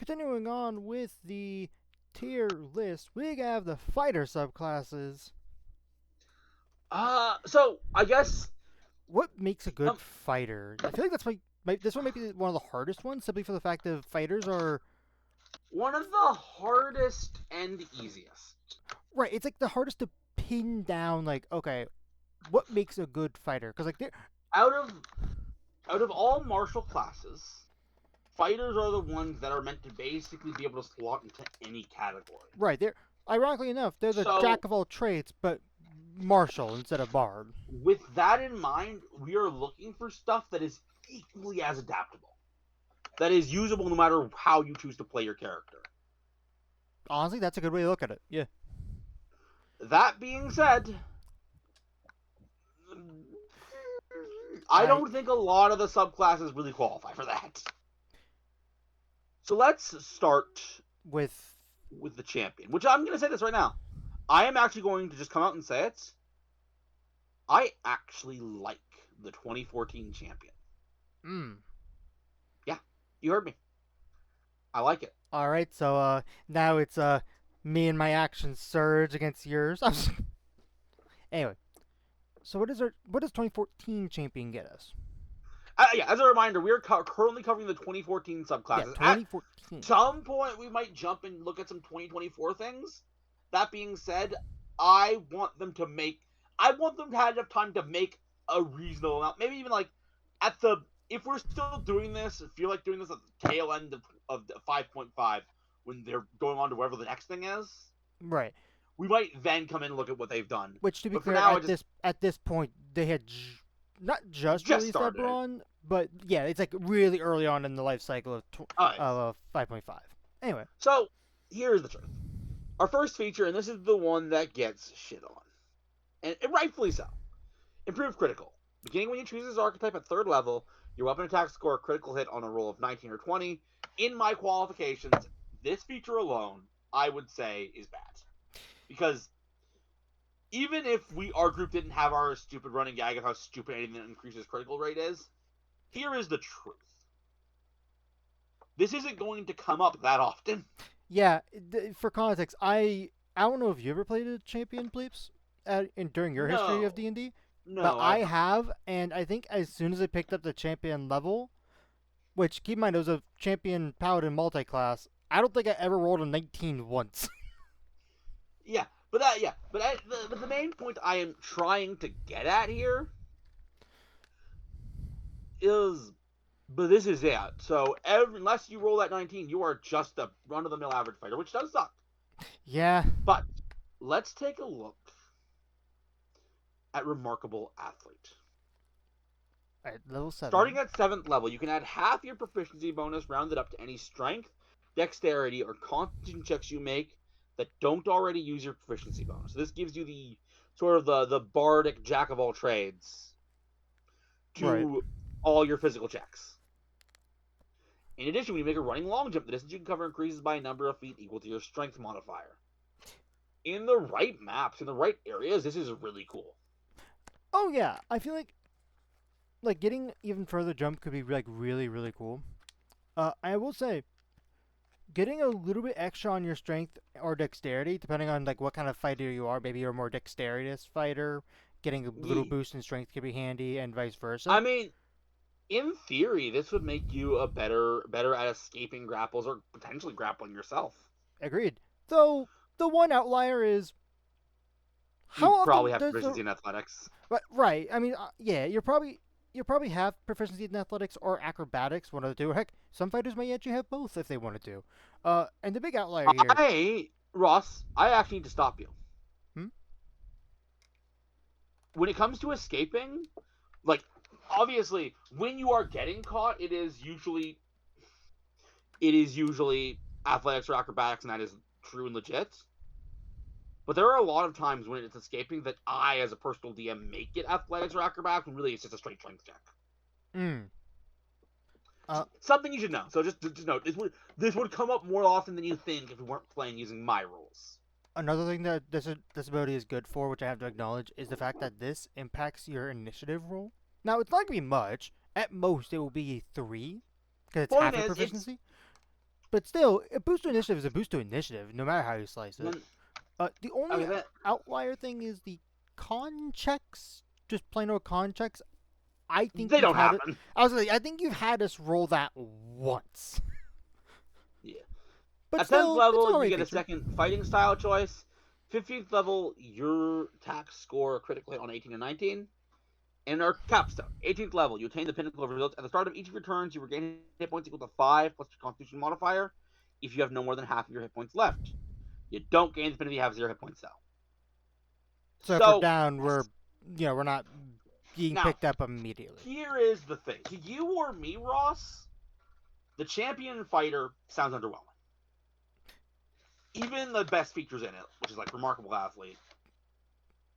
Continuing on with the tier list, we have the fighter subclasses. So I guess What makes a good um, fighter? I feel like this one might be one of the hardest ones, simply for the fact that fighters are one of the hardest and easiest. right. It's like the hardest to pin down. Like, okay, what makes a good fighter? Because like, Out of out of all martial classes, fighters are the ones that are meant to basically be able to slot into any category. right, they're ironically enough, they're the So jack of all trades, but martial instead of bard. with that in mind, we are looking for stuff that is equally as adaptable, that is usable no matter how you choose to play your character. Honestly, that's a good way to look at it. Yeah. That being said, I I don't think a lot of the subclasses really qualify for that. So let's start with with the champion, which I'm going to say this right now. I am actually going to just come out and say it. I actually like the 2014 champion. mm. Yeah, you heard me. I like it. All right, so now it's me and my actions surge against yours. Anyway, so what does 2014 champion get us? Yeah, as a reminder, we are currently covering the 2014 Yeah, subclasses. At 2014. some point, we might jump and look at some 2024 things. That being said, I want them to have enough time to make a reasonable amount. Maybe even like at the if we're still doing this, feel like doing this at the tail end of 5.5 when they're going on to whatever the next thing is. Right. We might then come in and look at what they've done. Which, to be But for clear, now, I at just this point, they had not just just released started. Eberron, but yeah, it's like really early on in the life cycle of Alright. 5.5. Anyway, So here's the truth. Our first feature, and this is the one that gets shit on, and rightfully so. Improved critical. Beginning when you choose this archetype at 3rd level, your weapon attack score a critical hit on a roll of 19 or 20. In my qualifications, this feature alone, I would say, is bad. Because even if our group didn't have our stupid running gag of how stupid anything that increases critical rate is, here is the truth. This isn't going to come up that often. yeah. For context, I don't know if you ever played a champion, Pleeps, during your history of No. D&D, but No, I I have not. have, and I think as soon as I picked up the champion level, which keep in mind it was a champion paladin multi-class, I don't think I ever rolled a 19 once. Yeah, but the main point I am trying to get at here is, but this is it. So unless you roll that 19, you are just a run-of-the-mill average fighter, which does suck. Yeah. But let's take a look at Remarkable Athlete. At level 7. Starting at 7th level, you can add half your proficiency bonus rounded up to any strength, dexterity, or constitution checks you make that don't already use your proficiency bonus. So this gives you the sort of the bardic jack of all trades Right. to all your physical checks. In addition, when you make a running long jump, the distance you can cover increases by a number of feet equal to your strength modifier. In the right maps, in the right areas, this is really cool. Oh yeah, I feel like getting even further jump could be like really really cool. I will say, getting a little bit extra on your strength or dexterity, depending on like what kind of fighter you are. Maybe you're a more dexterous fighter. Getting a little boost in strength could be handy, and vice versa. I mean, in theory, this would make you a better at escaping grapples or potentially grappling yourself. Agreed. Though the one outlier is how You often probably have does proficiency in athletics. right? I mean, yeah, you probably have proficiency in athletics or acrobatics, one of the two. Heck, some fighters may actually have both if they wanted to. And the big outlier here. Ross, I actually need to stop you. Hmm? When it comes to escaping, like, obviously, when you are getting caught, it is usually athletics or acrobatics, and that is true and legit. But there are a lot of times when it's escaping that I, as a personal DM, make it athletics or acrobatics, when really it's just a straight strength check. Mm. Something you should know. So just note, this would come up more often than you think if we weren't playing using my rules. Another thing that this ability is good for, which I have to acknowledge, is the fact that this impacts your initiative roll. Now, it's not going to be much. At most, it will be 3, because it's half Point your is, proficiency. But still, a boost to initiative is a boost to initiative, no matter how you slice it. Then, The only okay, that, outlier thing is the con checks, just plain old con checks. I think they you've don't had it. happen. I think you've had us roll that once. Yeah. But At 10th still, it's an level, you alright get a feature. second fighting style choice. 15th level, your attack score critically on 18 and 19. And our capstone, 18th level, you attain the pinnacle of results. At the start of each of your turns, you regain hit points equal to 5 plus your constitution modifier if you have no more than half of your hit points left. You don't gain the penalty if you have 0 hit points, though. So if we're So, down, we're not being now, picked up immediately. here is the thing. To you or me, Ross, the champion fighter sounds underwhelming. Even the best features in it, which is like remarkable athlete,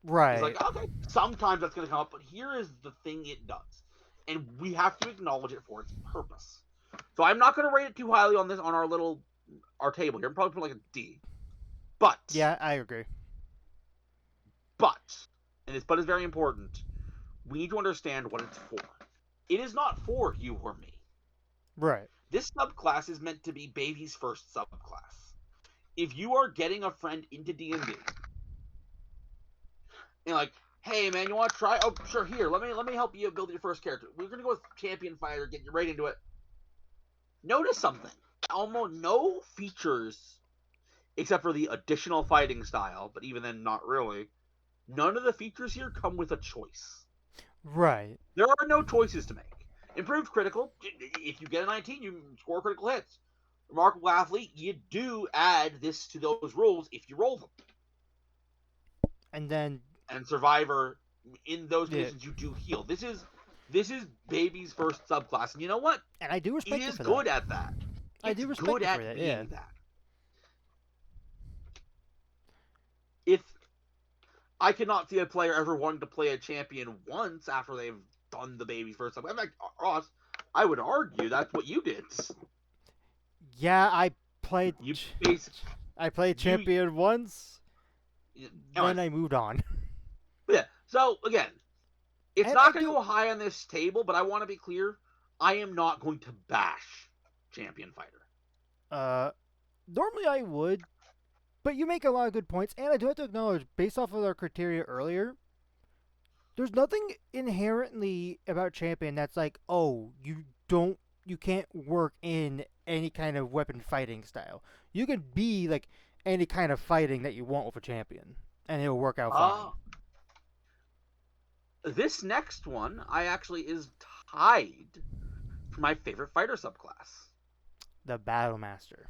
Right. is like, okay, sometimes that's going to come up, but here is the thing it does. And we have to acknowledge it for its purpose. So I'm not going to rate it too highly on our table here. I'm probably putting like a D. But, Yeah, I agree. and it's very important, we need to understand what it's for. It is not for you or me. Right. This subclass is meant to be baby's first subclass. If you are getting a friend into D&D, and like, hey man, you want to try? Oh, sure. Here, let me help you build your first character. We're gonna go with champion fighter, get you right into it. Notice something. Almost no features, except for the additional fighting style, but even then, not really. None of the features here come with a choice. Right. There are no choices to make. Improved critical. If you get a 19, you score critical hits. Remarkable athlete. You do add this to those rules if you roll them. And then And survivor, in those Yeah. conditions, you do heal. This is baby's first subclass, and you know what? and I do It respect you is for good that. at that. I It's do respect good you for at that. being Yeah. that. If I cannot see a player ever wanting to play a champion once after they've done the baby's first subclass. In fact, Ross, I would argue that's what you did. Yeah, I played. You basically I played you. champion once. Then Anyway, I moved on. yeah. So again, it's And not I going to do. go high on this table, but I want to be clear. I am not going to bash champion fighter. Normally I would, but you make a lot of good points, and I do have to acknowledge, based off of our criteria earlier, there's nothing inherently about champion that's like, oh, you can't work in any kind of weapon fighting style. You can be like any kind of fighting that you want with a champion, and it'll work out fine. This next one, I actually is tied for my favorite fighter subclass. The Battle Master.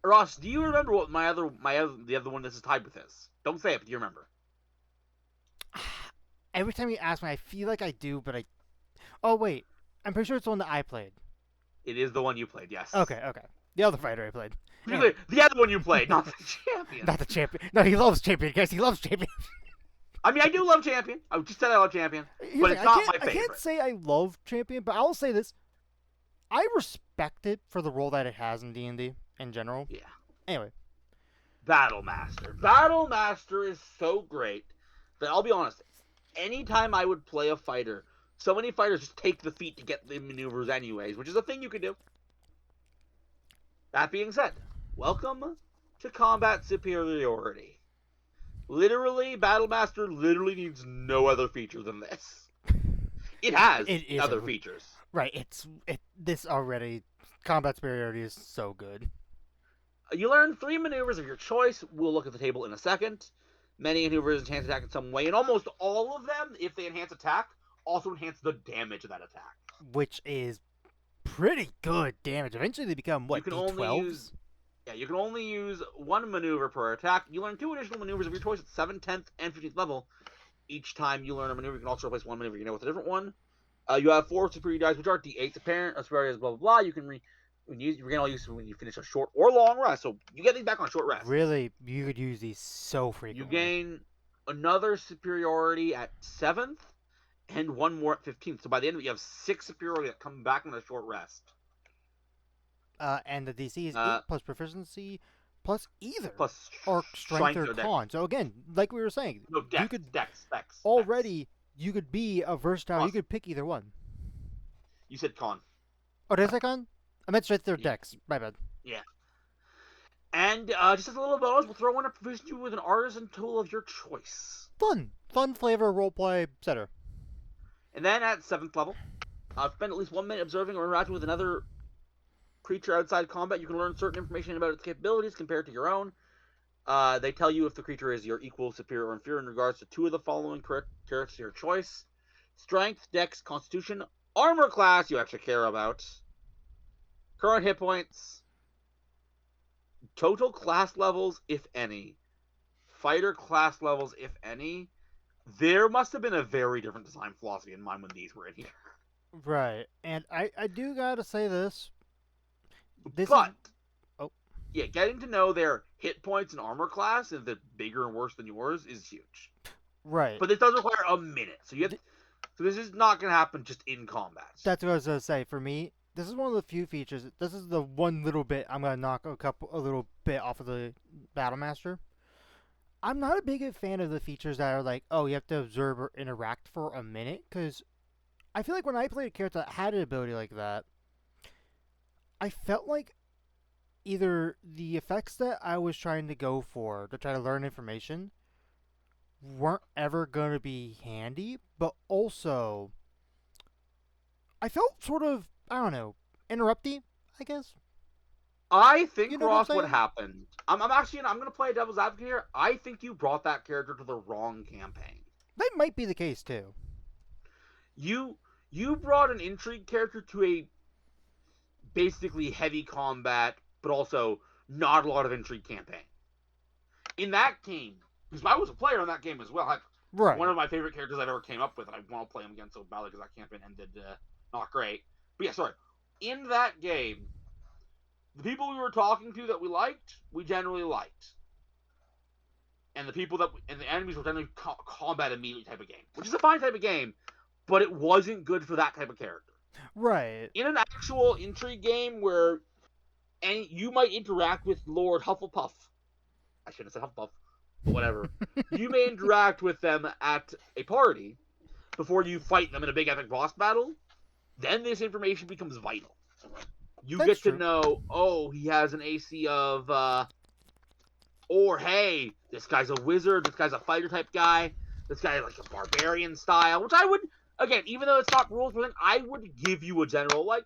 Ross, do you remember what the other one this is tied with is? Don't say it, but do you remember? Every time you ask me, I feel like I do, but I. Oh wait, I'm pretty sure it's the one that I played. It is the one you played, yes. Okay. The other fighter I played. Really, the other one you played, not the champion. Not the champion. No, he loves champion, guys. He loves champion. I mean, I do love champion. I just said I love champion, Here's but the it's thing, not my I favorite. can't say I love champion, but I'll say this: I respect it for the role that it has in D&D in general. Yeah. Anyway, Battle Master. Battle Master is so great that I'll be honest. Anytime I would play a fighter, so many fighters just take the feat to get the maneuvers anyways, which is a thing you can do. That being said, welcome to combat superiority. Literally, Battle Master literally needs no other feature than this. It has other features. Right, this already combat superiority is so good. You learn 3 maneuvers of your choice. We'll look at the table in a second. Many maneuvers enhance attack in some way, and almost all of them, if they enhance attack, also enhance the damage of that attack. Which is pretty good damage. Eventually they become, what, D12s? You can only use 1 maneuver per attack. You learn 2 additional maneuvers of your choice at 7th, 10th, and 15th level. Each time you learn a maneuver, you can also replace 1 maneuver you know with a different one. You have 4 superior dice, which are D8s apparent, superior dice, blah, blah, blah. You can regain all use when you finish a short or long rest. So you get these back on a short rest. Really, you could use these so frequently. You gain another superiority at 7th and 1 more at 15th. So by the end of it, you have 6 superiority that come back on a short rest. And the DC is 8 plus proficiency plus either. Plus or strength or con. So again, like we were saying, no, dex, you could dex. already you could be a versatile. Awesome. You could pick either one. You said con. Oh, did I say con? I meant strength or Yeah. dex. My bad. Yeah. And just as a little bonus, we'll throw in a provision you with an artisan tool of your choice. Fun flavor, roleplay, etc. And then at 7th level, spend at least 1 minute observing or interacting with another creature outside combat. You can learn certain information about its capabilities compared to your own. They tell you if the creature is your equal, superior, or inferior in regards to 2 of the following characteristics of your choice: strength, dex, constitution, armor class you actually care about, current hit points, total class levels, if any, fighter class levels, if any. There must have been a very different design philosophy in mind when these were in here. Right, and I do gotta say this. This is But oh yeah, getting to know their hit points and armor class, if they're bigger and worse than yours, is huge. right. But this does require a minute, so so this is not going to happen just in combat. That's what I was gonna say. For me, this is one of the few features. This is the one little bit I'm gonna knock a little bit off of the Battle Master. I'm not a big fan of the features that are like, oh, you have to observe or interact for a minute, because I feel like when I played a character that had an ability like that, I felt like either the effects that I was trying to go for to try to learn information weren't ever going to be handy, but also I felt sort of, I don't know, interrupty, I guess. I think, You know what I'm Ross, what saying? happened. I'm actually I'm going to play devil's advocate here. I think you brought that character to the wrong campaign. That might be the case too. You you brought an intrigue character to a basically heavy combat, but also not a lot of intrigue campaign. In that game, because I was a player in that game as well. Heck, one Right. of my favorite characters I've ever came up with, and I want to play him again so badly because that campaign ended not great. But yeah, sorry. In that game, the people we were talking to that we liked, we generally liked, and the people that and the enemies were generally combat immediately type of game, which is a fine type of game, but it wasn't good for that type of character. Right. In an actual intrigue game where you might interact with Lord Hufflepuff, I shouldn't have said Hufflepuff, but whatever. You may interact with them at a party before you fight them in a big epic boss battle. Then this information becomes vital. You That's get to true. know, oh, he has an AC of, or hey, this guy's a wizard, this guy's a fighter type guy, this guy like a barbarian style, which I would, again, even though it's not rules, I would give you a general, like,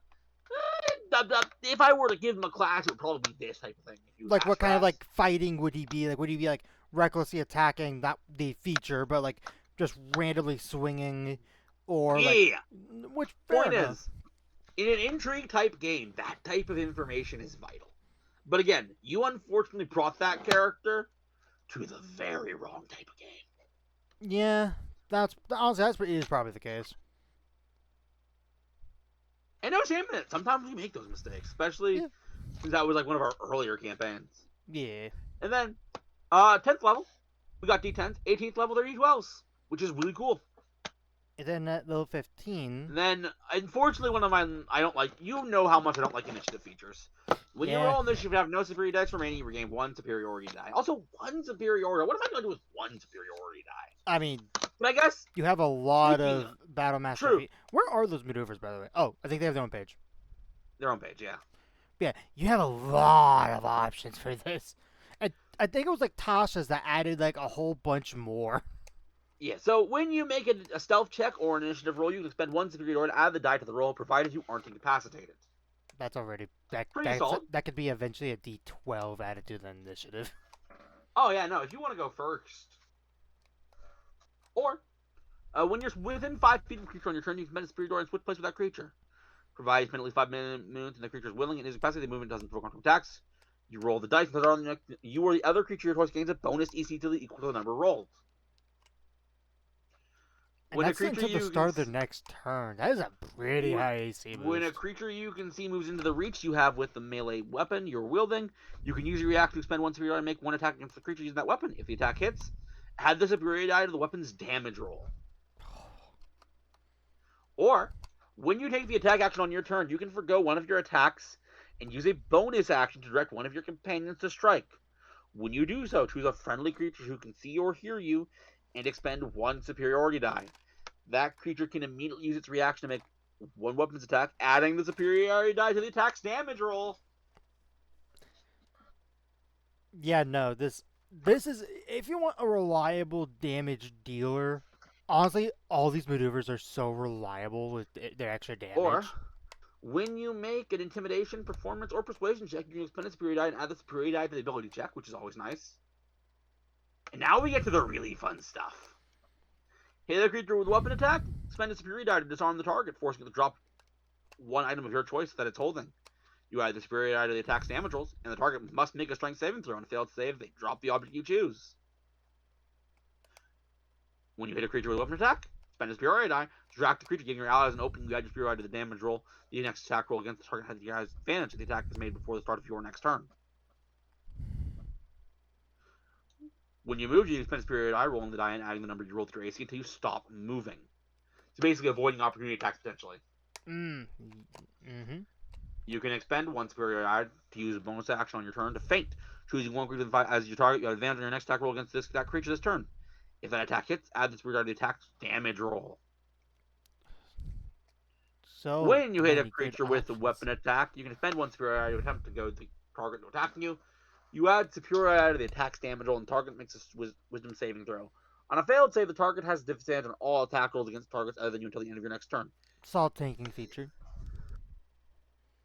if I were to give him a class, it would probably be this type of thing. If you Like, what ask kind of Ross. like fighting would he be? Like, would he be like recklessly attacking, not the feature, but like just randomly swinging, or like, Yeah. which fair Point enough. is, in an intrigue type game, that type of information is vital. But again, you unfortunately brought that character to the very wrong type of game. Yeah, that's honestly it is probably the case. And no shame in it. Sometimes we make those mistakes, especially Yeah. since that was like one of our earlier campaigns. Yeah. And then, 10th level, we got D10s. 18th level, they're D12s, which is really cool. And then at level 15. And then, unfortunately, one of mine I don't like. You know how much I don't like initiative features. When you Yeah. roll initiative, you have no superior dice remaining. You regain 1 superiority die. Also, 1 superiority. What am I going to do with 1 superiority die? I mean, But I guess you have a lot speaking of Battle Master true, Where are those maneuvers, by the way? Oh, I think they have their own page. their own page, yeah. Yeah, you have a lot of options for this. And I think it was like Tasha's that added like a whole bunch more. Yeah, so when you make a stealth check or an initiative roll, you can spend 1 superiority to add the die to the roll, provided you aren't incapacitated. That's already Pretty solid. that could be eventually a D12 added to the initiative. Oh, yeah, no, if you want to go first. Or, when you're within 5 feet of a creature on your turn, you can spend a superiority and switch place with that creature. Provided you spend at least 5 minutes and the creature is willing and is incapacitated, the movement doesn't provoke harmful attacks. You roll the dice, and you or the other creature your choice gains a bonus EC to the equal to the number rolled. And When a that's creature until the you start of can the next turn. That is a pretty high AC when a boost. creature you can see moves into the reach you have with the melee weapon you're wielding, you can use your reaction to expend 1 superiority and make 1 attack against the creature using that weapon. If the attack hits, add the superiority die to the weapon's damage roll. Or, when you take the attack action on your turn, you can forgo one of your attacks and use a bonus action to direct one of your companions to strike. When you do so, choose a friendly creature who can see or hear you and expend 1 superiority die. That creature can immediately use its reaction to make one weapon's attack, adding the superiority die to the attack's damage roll. Yeah, no, this is if you want a reliable damage dealer. Honestly, all these maneuvers are so reliable with their extra Or, damage. when you make an intimidation, performance, or persuasion check, you can expend a superiority die and add the superiority die to the ability check, which is always nice. And now we get to the really fun stuff. Hit a creature with weapon attack, spend a superiority die to disarm the target, forcing it to drop one item of your choice that it's holding. You add the superiority die to the attack's damage rolls, and the target must make a strength saving throw. And failed save, they drop the object you choose. When you hit a creature with a weapon attack, spend a superiority die, distract the creature, giving your allies an opening. You add your superiority to the damage roll. The next attack roll against the target has the allies' advantage if the attack is made before the start of your next turn. When you move, you spend a superiority die, rolling the die and adding the number you rolled to your AC until you stop moving. So basically avoiding opportunity attacks potentially. Mm-hmm. You can expend one superiority die to use a bonus action on your turn to feint. Choosing one creature as your target, you have advantage on your next attack roll against that creature this turn. If that attack hits, add the superiority to the attack's damage roll. So When you hit a many good creature with a options. weapon attack, you can spend one superiority to attempt to go the target attacking you. You add superiority to the attack's damage roll, and the target makes a wisdom saving throw. On a failed save, the target has disadvantage on all attack rolls against targets other than you until the end of your next turn. Salt tanking feature.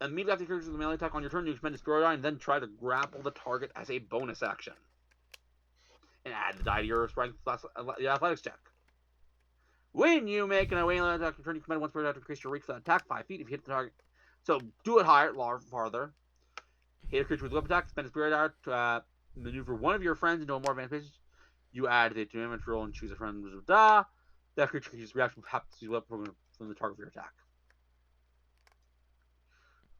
Immediately after you creature with a melee attack on your turn, you spend a superiority and then try to grapple the target as a bonus action. And add the die to your strength athletics check. When you make an away attack return, you command one superiority to increase your reach for that attack 5 feet if you hit the target. So do it higher, farther. Hit a creature with weapon attack, spend a superiority to maneuver one of your friends into a more advanced position. You add the damage roll and choose a friend. That creature can use reaction happens to use weapon from the target of your attack.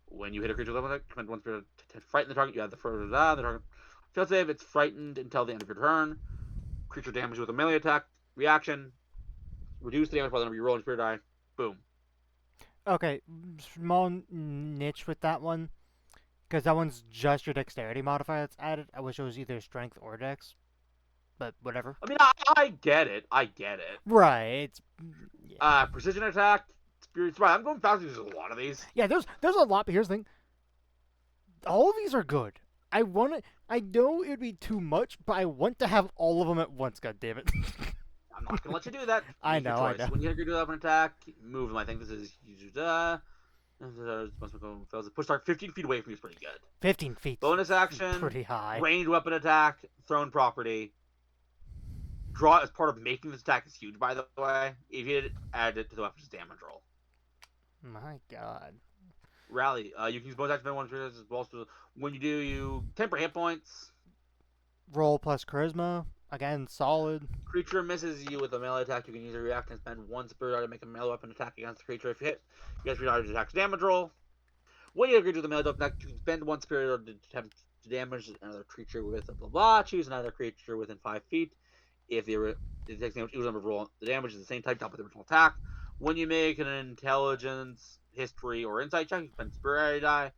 When you hit a creature with weapon attack, command one superiority to frighten the target. You add the target. Fail save, it's frightened until the end of your turn. Creature damage with a melee attack. Reaction. Reduce the damage by the number you roll in spirit die. Boom. Okay, small niche with that one, because that one's just your dexterity modifier that's added. I wish it was either strength or dex, but whatever. I mean, I get it. I get it. Right. Yeah. Precision attack. Spirit. Right, I'm going fast because there's a lot of these. Yeah, there's a lot, but here's the thing. All of these are good. I know it'd be too much, but I want to have all of them at once. God damn it! I'm not gonna let you do that. I Make your know, I choice. know. When you do an attack, move them. I think this is push target 15 feet away from you is pretty good. 15 feet. Bonus action. Pretty high. Ranged weapon attack. Thrown property. Draw as part of making this attack is huge, by the way. If you add it to the weapon's damage roll. My God. Rally. You can use bonus action one when you do, you temper hit points. Roll plus charisma. Again, solid. Creature misses you with a melee attack. You can use a react and spend one superiority to make a melee weapon attack against the creature. If you hit, you get superiority to attack's damage roll. When you agree to the melee weapon attack, you can spend one superiority to attempt to damage another creature with a blah blah. Choose another creature within 5 feet. If it takes damage, equal number of roll. The damage is the same type with the original attack. When you make an intelligence, history, or insight check, you spend superiority die.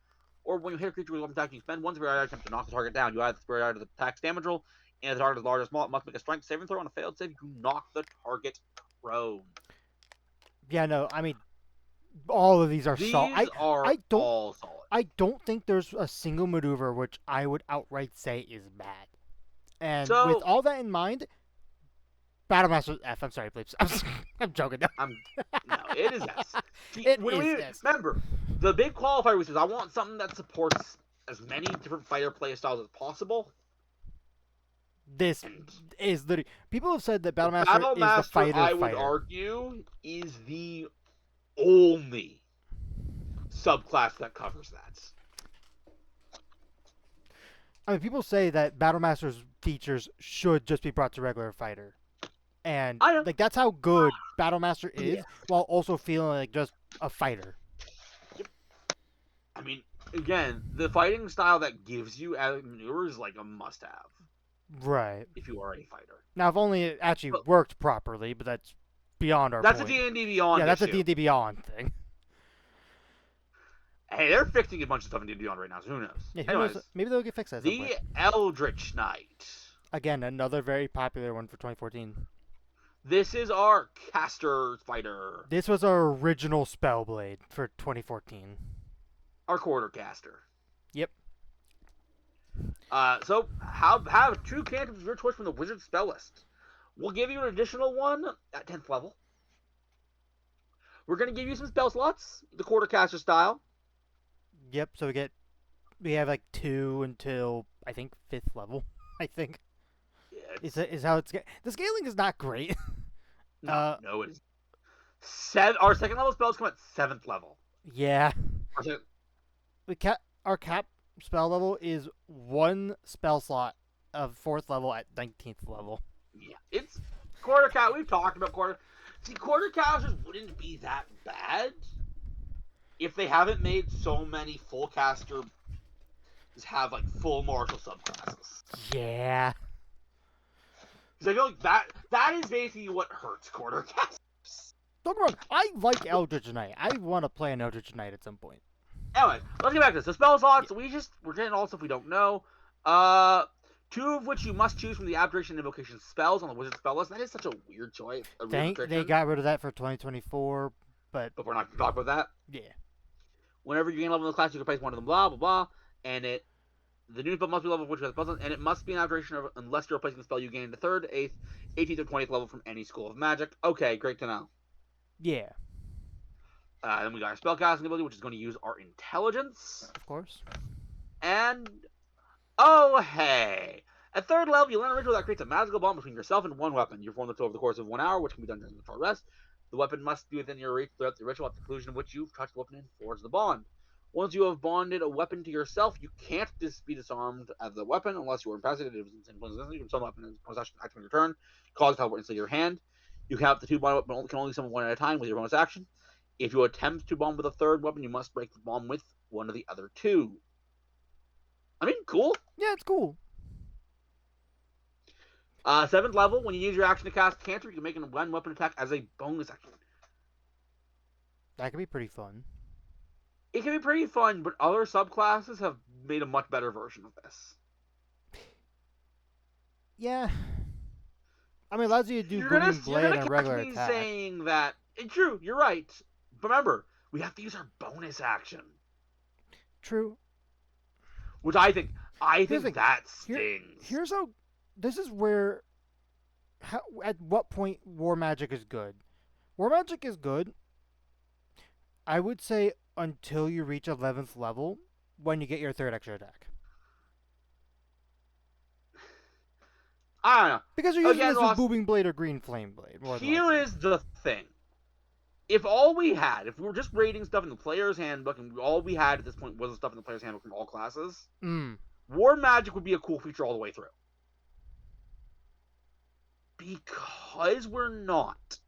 Or when you hit a creature with a weapon attack, you spend one superiority attempt to knock the target down. You add the superiority to the attack's damage roll, and if the target is large or small, it must make a strength saving throw. On a failed save, you knock the target prone. Yeah, no, I mean, all of these are solid. These are all solid. I don't think there's a single maneuver which I would outright say is bad. And with all that in mind, Battlemaster F. I'm sorry, please. I'm joking. No, it is yes. Yes. Remember, the big qualifier was I want something that supports as many different fighter play styles as possible. This is literally. People have said that Battlemaster is the fighter. I would argue is the only subclass that covers that. I mean, people say that Battlemaster's features should just be brought to regular fighter, and like that's how good Battlemaster is, while also feeling like just a fighter. Yep. I mean, again, the fighting style that gives you maneuvers is like a must-have. Right. If you are a fighter. Now, if only it actually worked properly, but that's beyond our That's point. a D&D Beyond Yeah, that's issue. a D&D Beyond thing. Hey, they're fixing a bunch of stuff in D&D Beyond right now, so who knows? Yeah, Anyways, maybe they'll get fixed at some point. The Eldritch Knight. Again, another very popular one for 2014. This is our caster spider, This was our original Spellblade for 2014. our quarter caster. Yep. So have two cantrips of your choice from the wizard spell list. We'll give you an additional one at 10th level. We're going to give you some spell slots, the quarter caster style. Yep. So we have like 2 until I think 5th level. I think Yeah, is how it's the scaling is not great. no, it is. Our second level spells come at 7th level. Yeah. Our second, Our cap spell level is 1 spell slot of 4th level at 19th level. yeah, it's quarter cat. We've talked about quarter. See, quarter casters wouldn't be that bad if they haven't made so many full casters have like full martial subclasses. Yeah. Because I feel like that is basically what hurts quarter casters. Don't get me wrong, I like Eldritch Knight. I want to play an Eldritch Knight at some point. Anyway, let's get back to this. The spell slots, we're getting all stuff we don't know. 2 of which you must choose from the Abjuration and Invocation spells on the Wizard spell list. That is such a weird choice. They got rid of that for 2024, but we're not going to talk about that. yeah. Whenever you gain level in the class, you can place one of them, blah, blah, blah. And the new spell must be level of which has spells, and it must be an Abjuration unless you're replacing the spell you gain in the 3rd, 8th, 18th, or 20th level from any school of magic. Okay, great to know. Yeah. Then we got our spellcasting ability, which is going to use our intelligence. Of course. And oh hey! At 3rd level, you learn a ritual that creates a magical bond between yourself and one weapon. You perform the ritual over the course of 1 hour, which can be done during the short rest. The weapon must be within your reach throughout the ritual, at the conclusion of which you've touched the weapon and forged the bond. Once you have bonded a weapon to yourself, you can't be disarmed of the weapon unless you are incapacitated. It was insane. You can summon the weapon in possession acting on your turn, cause teleport into your hand. You have the 2 bond weapons, but can only summon one at a time with your bonus action. If you attempt to bond with a 3rd weapon, you must break the bond with one of the other 2. I mean, cool. Yeah, it's cool. 7th level, when you use your action to cast cantrip, you can make a one weapon attack as a bonus action. That could be pretty fun. It can be pretty fun, but other subclasses have made a much better version of this. Yeah. I mean, it allows you to do You're Booming gonna Blade and a catch regular me attack. saying that. True, you're right. But remember, we have to use our bonus action, True. which I think the that stings. Here's how. This is where. At what point War Magic is good? War Magic is good. I would say until you reach 11th level, when you get your 3rd extra attack. I don't know. Because you're using this with Booming Blade or Green Flame Blade. Here is the thing. If all we had, if we were just rating stuff in the player's handbook, and all we had at this point was the stuff in the player's handbook from all classes, War Magic would be a cool feature all the way through. Because we're not.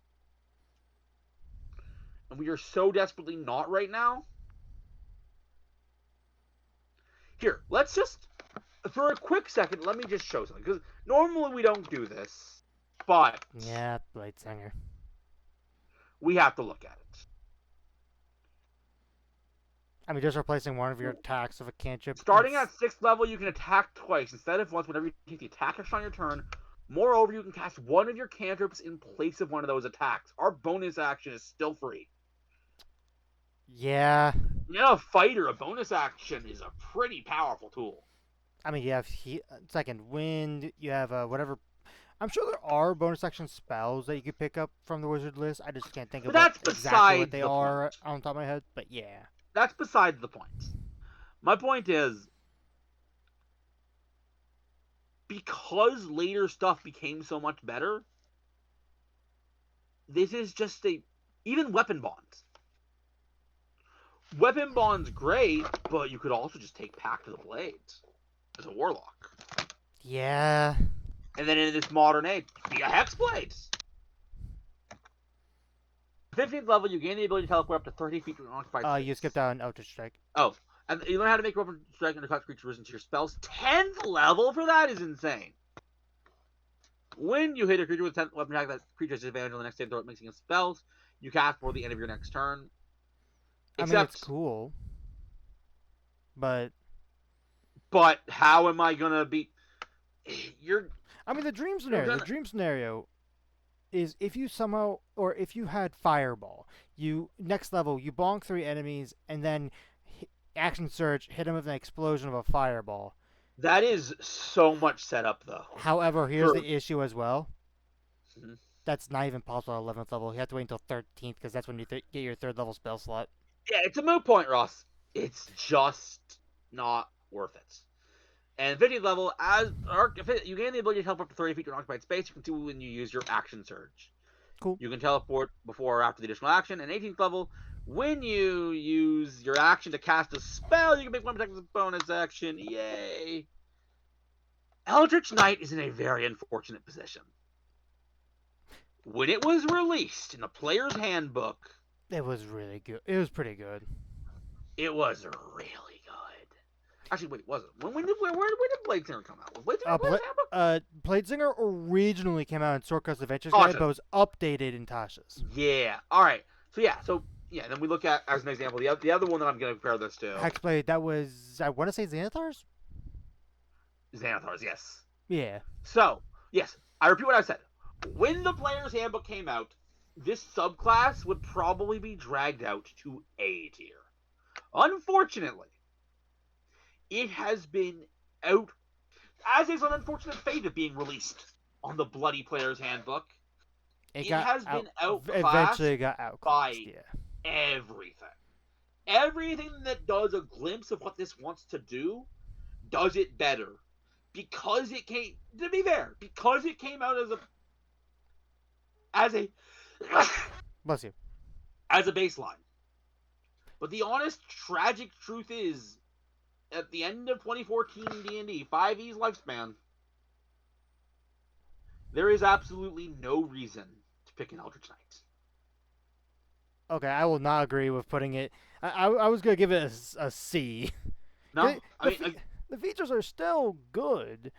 And we are so desperately not right now. Here, let's just, for a quick second, let me just show something. Because normally we don't do this, but... Yeah, Blightslinger. We have to look at it. I mean, just replacing one of your attacks with a cantrip. Starting at 6th level, you can attack twice instead of once whenever you take the attack action on your turn. Moreover, you can cast one of your cantrips in place of one of those attacks. Our bonus action is still free. Yeah. You know, a fighter, a bonus action is a pretty powerful tool. I mean, you have Second Wind, you have whatever... I'm sure there are bonus action spells that you could pick up from the wizard list. I just can't think of exactly what they are on top of my head, but yeah. That's beside the point. My point is, because later stuff became so much better, this is just even weapon bonds. Weapon bonds great, but you could also just take Pact of the Blades as a warlock. Yeah. And then in this modern age, be a Hexblade. 15th level, you gain the ability to teleport up to 30 feet from an occupied space. You skipped out an Eldritch Strike. Oh, and you learn how to make a weapon strike and attach creatures into your spells. 10th level for that is insane. When you hit a creature with a 10th weapon attack, that creature has disadvantage on the next time throw it mixing its spells. You cast before the end of your next turn. I mean, it's cool. But how am I gonna be... I mean, the dream scenario. is if you somehow, or if you had Fireball, you next level you bonk 3 enemies and then action surge hit them with an explosion of a Fireball. That is so much setup though. However, here's For the issue as well. Mhm. That's not even possible at 11th level. You have to wait until 13th because that's when you get your 3rd level spell slot. Yeah, it's a moot point, Ross. It's just not worth it. And 50th level, you gain the ability to teleport up to 30 feet to an occupied space. You can do when you use your action surge. Cool. You can teleport before or after the additional action. And 18th level, when you use your action to cast a spell, you can make one protective bonus action. Yay! Eldritch Knight is in a very unfortunate position. When it was released in the player's handbook, It was really good. It was pretty good. it was really good. Actually, wait, was it? When did Blade Singer come out? Was Blade Singer in the player's handbook? Bladesinger originally came out in Swordcast Adventures Guide, Gotcha. but was updated in Tasha's. Yeah. All right. So yeah. Then we look at as an example the other one that I'm going to compare this to. Hexblade, that was, I want to say Xanathar's? Xanathar's, yes. Yeah. So yes, I repeat what I said. When the player's handbook came out, this subclass would probably be dragged out to A tier. Unfortunately, it has been out, as is an unfortunate fate of being released on the bloody player's handbook. It has been outclassed eventually got outclassed, by yeah. everything. Everything that does a glimpse of what this wants to do does it better. Because it came, to be fair, because it came out as a Bless you. as a baseline. But the honest, tragic truth is, at the end of 2014 D&D, 5e's lifespan, there is absolutely no reason to pick an Eldritch Knight. Okay, I will not agree with putting it. I was gonna give it a C. No, The features are still good.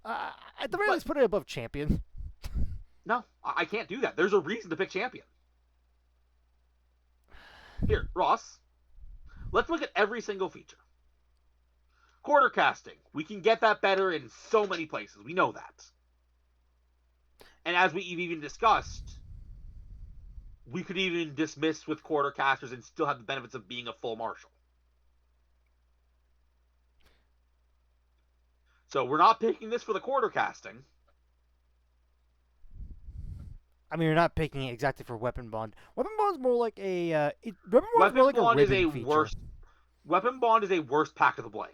At the very but least, put it above Champion. no, I can't do that. There's a reason to pick Champion. Here, Ross, let's look at every single feature. Quarter casting, we can get that better in so many places. We know that. And as we've even discussed, we could even dismiss with quarter casters and still have the benefits of being a full marshal. So we're not picking this for the quarter casting. I mean, you're not picking it exactly for Weapon Bond. Weapon Bond's more like a. Weapon Bond's Weapon more like Bond a is ribbon a feature. worse. Weapon Bond is a worse pack of the blade.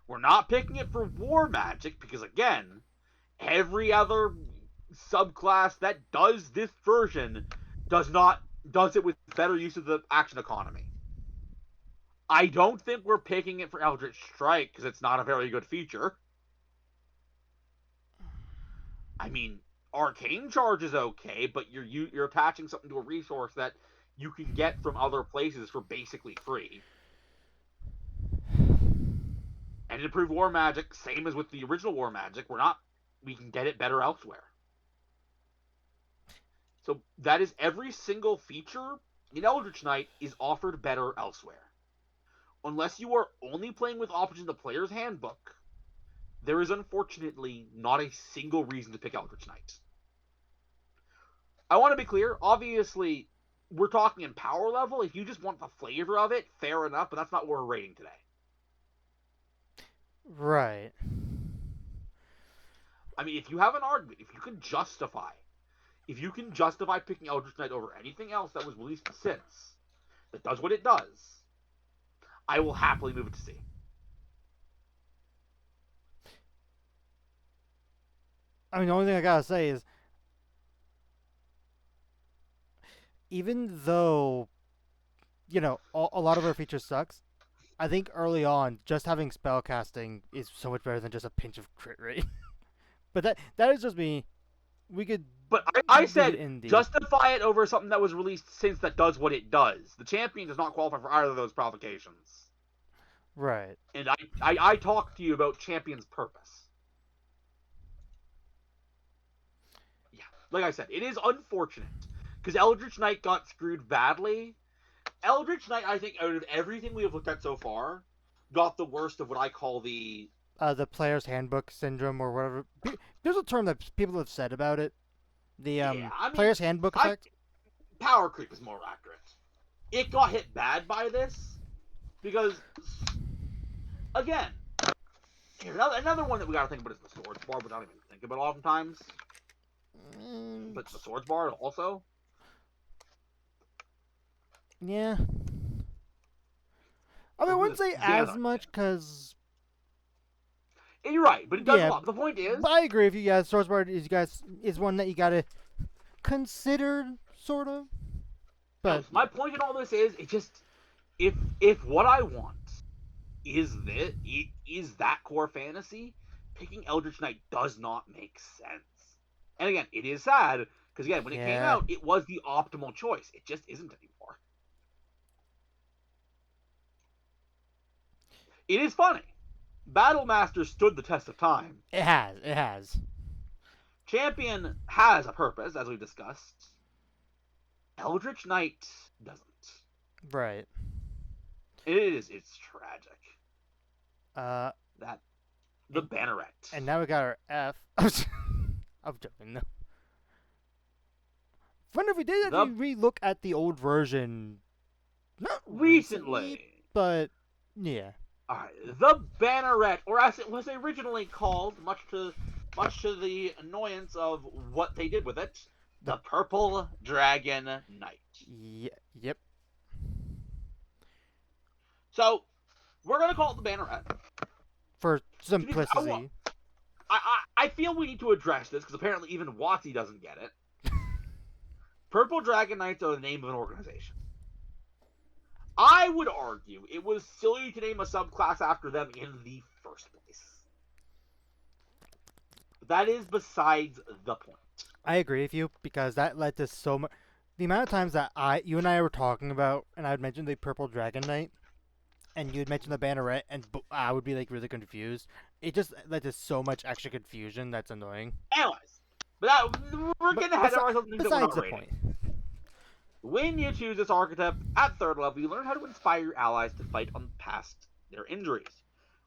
We're not picking it for war magic because, again, every other subclass that does this version does it with better use of the action economy. I don't think we're picking it for Eldritch Strike because it's not a very good feature. I mean, Arcane Charge is okay, but you're attaching something to a resource that you can get from other places for basically free. And improved war magic, same as with the original war magic, we can get it better elsewhere. So that is every single feature in Eldritch Knight is offered better elsewhere. Unless you are only playing with options in the player's handbook, there is unfortunately not a single reason to pick Eldritch Knight. I want to be clear, obviously, we're talking in power level. If you just want the flavor of it, fair enough, but that's not what we're rating today. Right. I mean, if you have an argument, if you can justify picking Eldritch Knight over anything else that was released since, that does what it does, I will happily move it to C. I mean, the only thing I gotta say is, even though, a lot of our features sucks, I think early on, just having spellcasting is so much better than just a pinch of crit rate. But that is just me. We could. But I leave it said in D. justify it over something that was released since that does what it does. The champion does not qualify for either of those provocations. Right. And I talked to you about champion's purpose. Yeah, like I said, it is unfortunate because Eldritch Knight got screwed badly. Eldritch Knight, I think, out of everything we have looked at so far, got the worst of what I call the the player's handbook syndrome or whatever. There's a term that people have said about it. The Yeah, I mean, player's handbook I effect. power creep is more accurate. It got hit bad by this because, again, another one that we gotta think about is the swords bar, which I don't even think about oftentimes. Mm, But the swords bar also. yeah. I mean, I wouldn't say as Xanathar. much because You're right, but it does a yeah, lot. But the point is, but I agree with you guys. Source bar is one that you gotta consider, sort of. no, But my point in all this is, it just if what I want is that core fantasy, picking Eldritch Knight does not make sense. And again, it is sad because again, when it came yeah, out, it was the optimal choice. It just isn't anymore. It is funny. Battlemaster stood the test of time. it has. It has. Champion has a purpose, as we've discussed. Eldritch Knight doesn't. Right. It's tragic. Uh, That the and, banneret. and now we got our F. I'm joking. No. Wonder if we did The actually relook at the old version. Not recently, recently. but yeah. The banneret, or as it was originally called, much to the annoyance of what they did with it, The the Purple Dragon Knight. yep. So we're gonna call it the banneret. For Because simplicity. I feel we need to address this because apparently even Watsy doesn't get it. Purple Dragon Knights are the name of an organization. I would argue it was silly to name a subclass after them in the first place. But that is besides the point. I agree with you because that led to so much. The amount of times that you and I were talking about, and I would mention the Purple Dragon Knight, and you would mention the Banneret, and I would be like really confused. It just led to so much extra confusion that's annoying. Anyways, we're getting ahead of ourselves. Besides the point. When you choose this archetype at 3rd level, you learn how to inspire your allies to fight on past their injuries.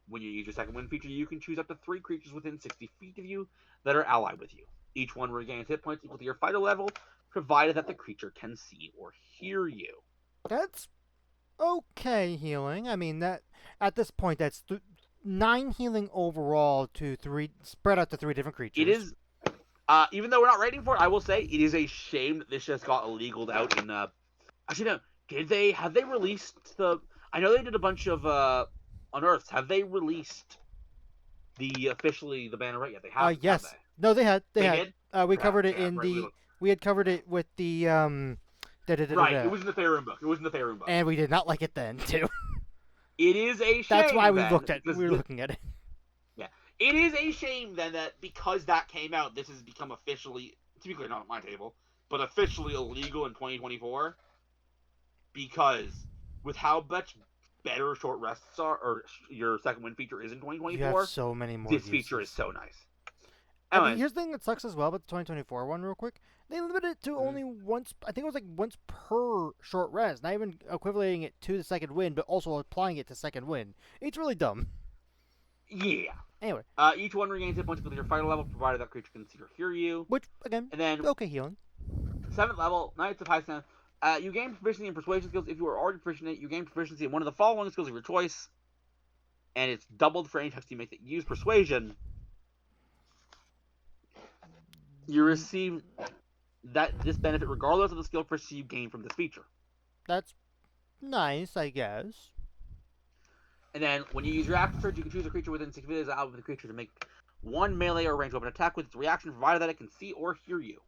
When you use your second wind feature, you can choose up to 3 creatures within 60 feet of you that are allied with you. Each one regains hit points equal to your fighter level, provided that the creature can see or hear you. That's okay healing. I mean that at this point that's 9 healing overall to 3 spread out to 3 different creatures. It is, even though we're not rating for it, I will say it is a shame that this just got illegaled out in. Actually, no. Have they released the? I know they did a bunch of unearths. Have they released officially the banner right yet? They have. Yes. Have they? No, they had. They Did? had. We covered it Yeah, in right, the. We had covered it with the Right, it was in the Faerun book. And we did not like it then too. It is a shame. That's why we then, looked at. We because were looking at it. Yeah, it is a shame then that because that came out, this has become officially, typically not at my table, but officially illegal in 2024. Because with how much better short rests are, or your second wind feature is in You 2024, have so many more. this uses. feature is so nice. I mean, Anyways, here's the thing that sucks as well about the 2024 one, real quick. They limited it to only once. I think it was like once per short rest, not even equating it to the second wind, but also applying it to second wind. It's really dumb. yeah. Anyway, Each one regains hit points with your fighter level, provided that creature can see or hear you. which again, And then okay, healing. 7th level, Knights of High Stand. You gain proficiency in persuasion skills. If you are already proficient in it, you gain proficiency in one of the following skills of your choice. And it's doubled for any text you make that use persuasion. You receive this benefit regardless of the skill proficiency you gain from this feature. That's nice, I guess. And then when you use your action surge, you can choose a creature within 6 feet of the creature to make one melee or ranged weapon attack with its reaction, provided that it can see or hear you.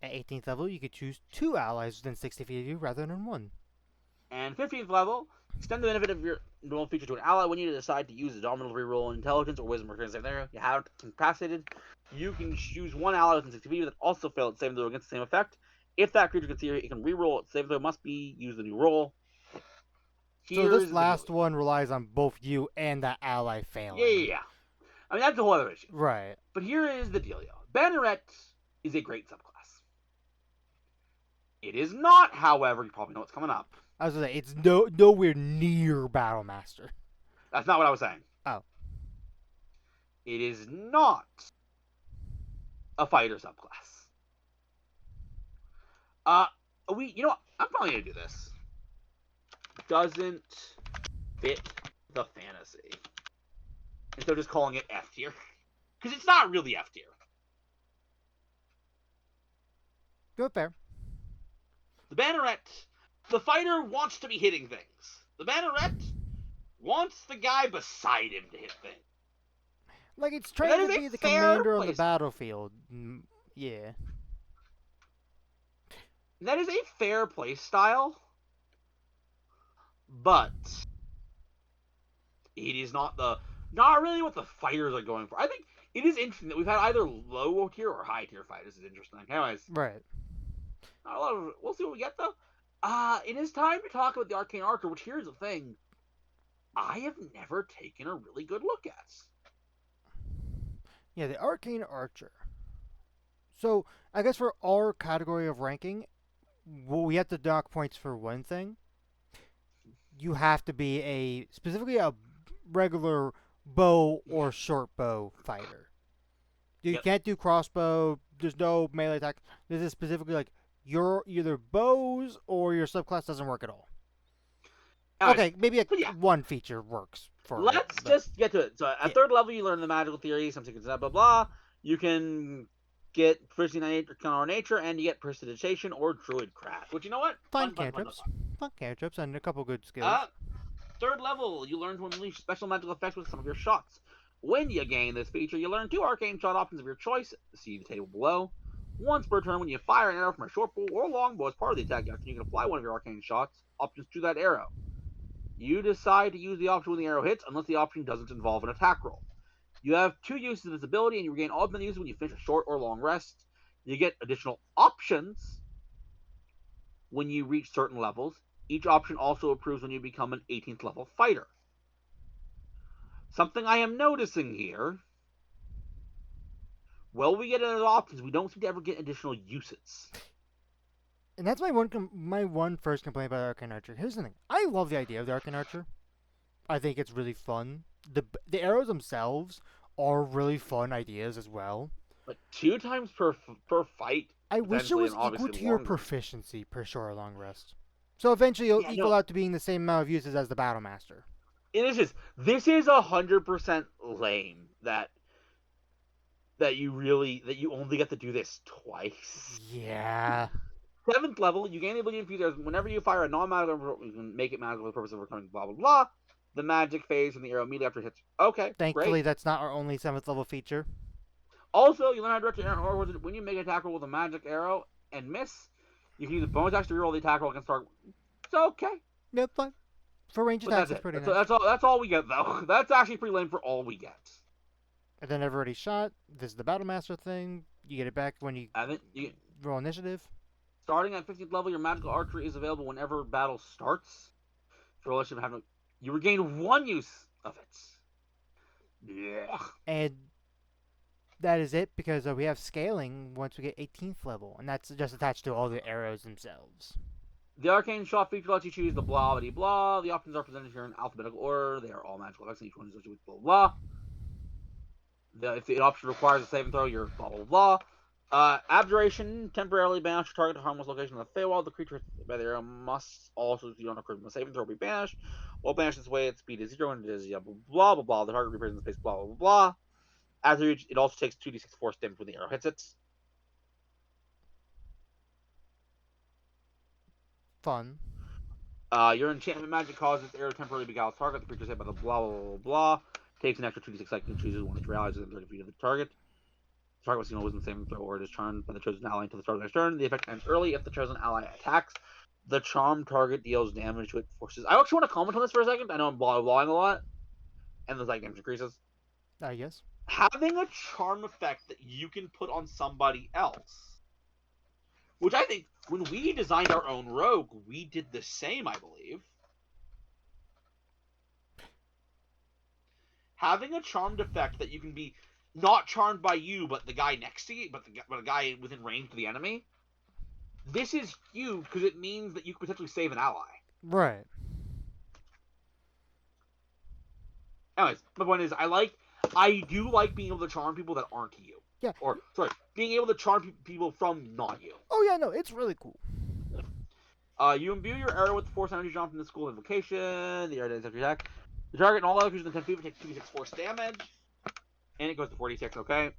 At 18th level, you could choose 2 allies within 60 feet of you rather than 1. And 15th level, extend the benefit of your normal feature to an ally when you decide to use a dominant reroll in intelligence or wisdom or save there. You have incapacitated. You can choose one ally within 60 feet that also failed its saving throw against the same effect. If that creature can see it can reroll its saving throw must be use the new roll. So this last one relies on both you and that ally failing. Yeah. I mean, that's a whole other issue. Right. But here is the dealio. Banneret is a great subclass. It is not, however, you probably know what's coming up. I was gonna say, it's nowhere near Battlemaster. That's not what I was saying. Oh. It is not a fighter subclass. You know what? I'm probably gonna do this. Doesn't fit the fantasy. Instead of just calling it F tier. Because it's not really F tier. Good, fair. The Banneret, the fighter wants to be hitting things. The Banneret wants the guy beside him to hit things. Like, it's And that trying is to a be the fair commander on the place. battlefield. Yeah. That is a fair play style, but it is not really what the fighters are going for. I think it is interesting that we've had either low tier or high tier fighters. Is interesting. Anyways, Right. not a lot of. We'll see what we get though. It is time to talk about the Arcane Archer. Which, here's the thing, I have never taken a really good look at. Yeah, the Arcane Archer. So, I guess for our category of ranking, well, we have to dock points for one thing. You have to be specifically a regular bow or short bow fighter. You Yep. can't do crossbow. There's no melee attack. This is specifically like you're either bows or your subclass doesn't work at all. Anyways, Okay, maybe but yeah, one feature works for it. let's But just get to it. So at yeah, third level, you learn the magical theory, some secrets, blah blah blah. You can get Proficiency in Nature, and you get Prestidigitation or Druid Craft. Which, you know what? fine Fun, fun, fun, fun, cantrips. fun. Fun cantrips and a couple good skills. Uh, Third level, you learn to unleash special magical effects with some of your shots. When you gain this feature, you learn 2 arcane shot options of your choice. See the table below. Once per turn, when you fire an arrow from a short bow or longbow as part of the attack action, you can apply one of your arcane shots options to that arrow. You decide to use the option when the arrow hits, unless the option doesn't involve an attack roll. You have 2 uses of this ability, and you regain all of the uses when you finish a short or long rest. You get additional options when you reach certain levels. Each option also improves when you become an 18th level fighter. Something I am noticing here, well, we get other options, we don't seem to ever get additional uses. And that's my one first complaint about the Arcane Archer. Here's the thing: I love the idea of the Arcane Archer. I think it's really fun. The arrows themselves are really fun ideas as well. But 2 times per fight, I wish it potentially, was and equal obviously to your longer. proficiency per short or long rest. So eventually you'll Yeah, equal no, out to being the same amount of uses as the Battle Master. this is 100% lame that you only get to do this twice. Yeah. 7th level, you gain the ability to infuse arrows. Whenever you fire a non-magical, you can make it magical for the purpose of recovering blah blah blah. The magic phase from the arrow immediately after it hits. Okay, Thankfully, great. that's not our only 7th level feature. Also, you learn how to direct your arrow, or when you make an attack roll with a magic arrow and miss, you can use a bonus action to reroll the attack roll against target. It's okay, Yep, fine. For range but attacks, that's it's it. pretty That's, nice. that's all. That's all we get though. That's actually pretty lame for all we get. And then everybody shot. This is the Battle Master thing. You get it back when you And then you, roll initiative. starting at 15th level, your magical archery is available whenever battle starts. For relationship having, you regain 1 use of it. Yeah. And that is it because we have scaling once we get 18th level. And that's just attached to all the arrows themselves. The arcane shot feature lets you choose the blah blah blah. The options are presented here in alphabetical order. They are all magical effects, and each one is associated with blah blah. If the option requires a saving throw, you're blah blah blah. Abjuration, temporarily banish your target to harmless location on the Feywild. The creature by the arrow must also, you don't occur from a saving throw, be banished. While banished this way, its speed is 0 and it is blah blah blah. The target reappears in the space blah blah blah. After it also takes 2d6 force damage when the arrow hits it. Fun. Your enchantment magic causes the arrow temporarily beguiles target. The creature hit by the blah blah blah blah. Takes an extra 2d6 seconds and chooses one to realize within 30 feet of the target. The target must wisdom saving throw or it is charmed by the chosen ally until the start of their turn. The effect ends early if the chosen ally attacks. The charmed target deals damage to it forces. I actually want to comment on this for a second. I know I'm blahing a lot, and the psychic damage increases. I guess. Having a charm effect that you can put on somebody else, which I think when we designed our own rogue, we did the same, I believe. Having a charmed effect that you can be not charmed by you, but the guy next to you, but the guy within range of the enemy. This is huge because it means that you can potentially save an ally. Right. Anyways, my point is, I I do like being able to charm people that aren't you. Yeah. Or, sorry, being able to charm people from not you. Oh yeah, no, it's really cool. You imbue your arrow with the force energy jump from the school invocation. The arrow does every attack. The target and all other creatures within 10 feet will take 2d6 force damage. And it goes to 46, okay?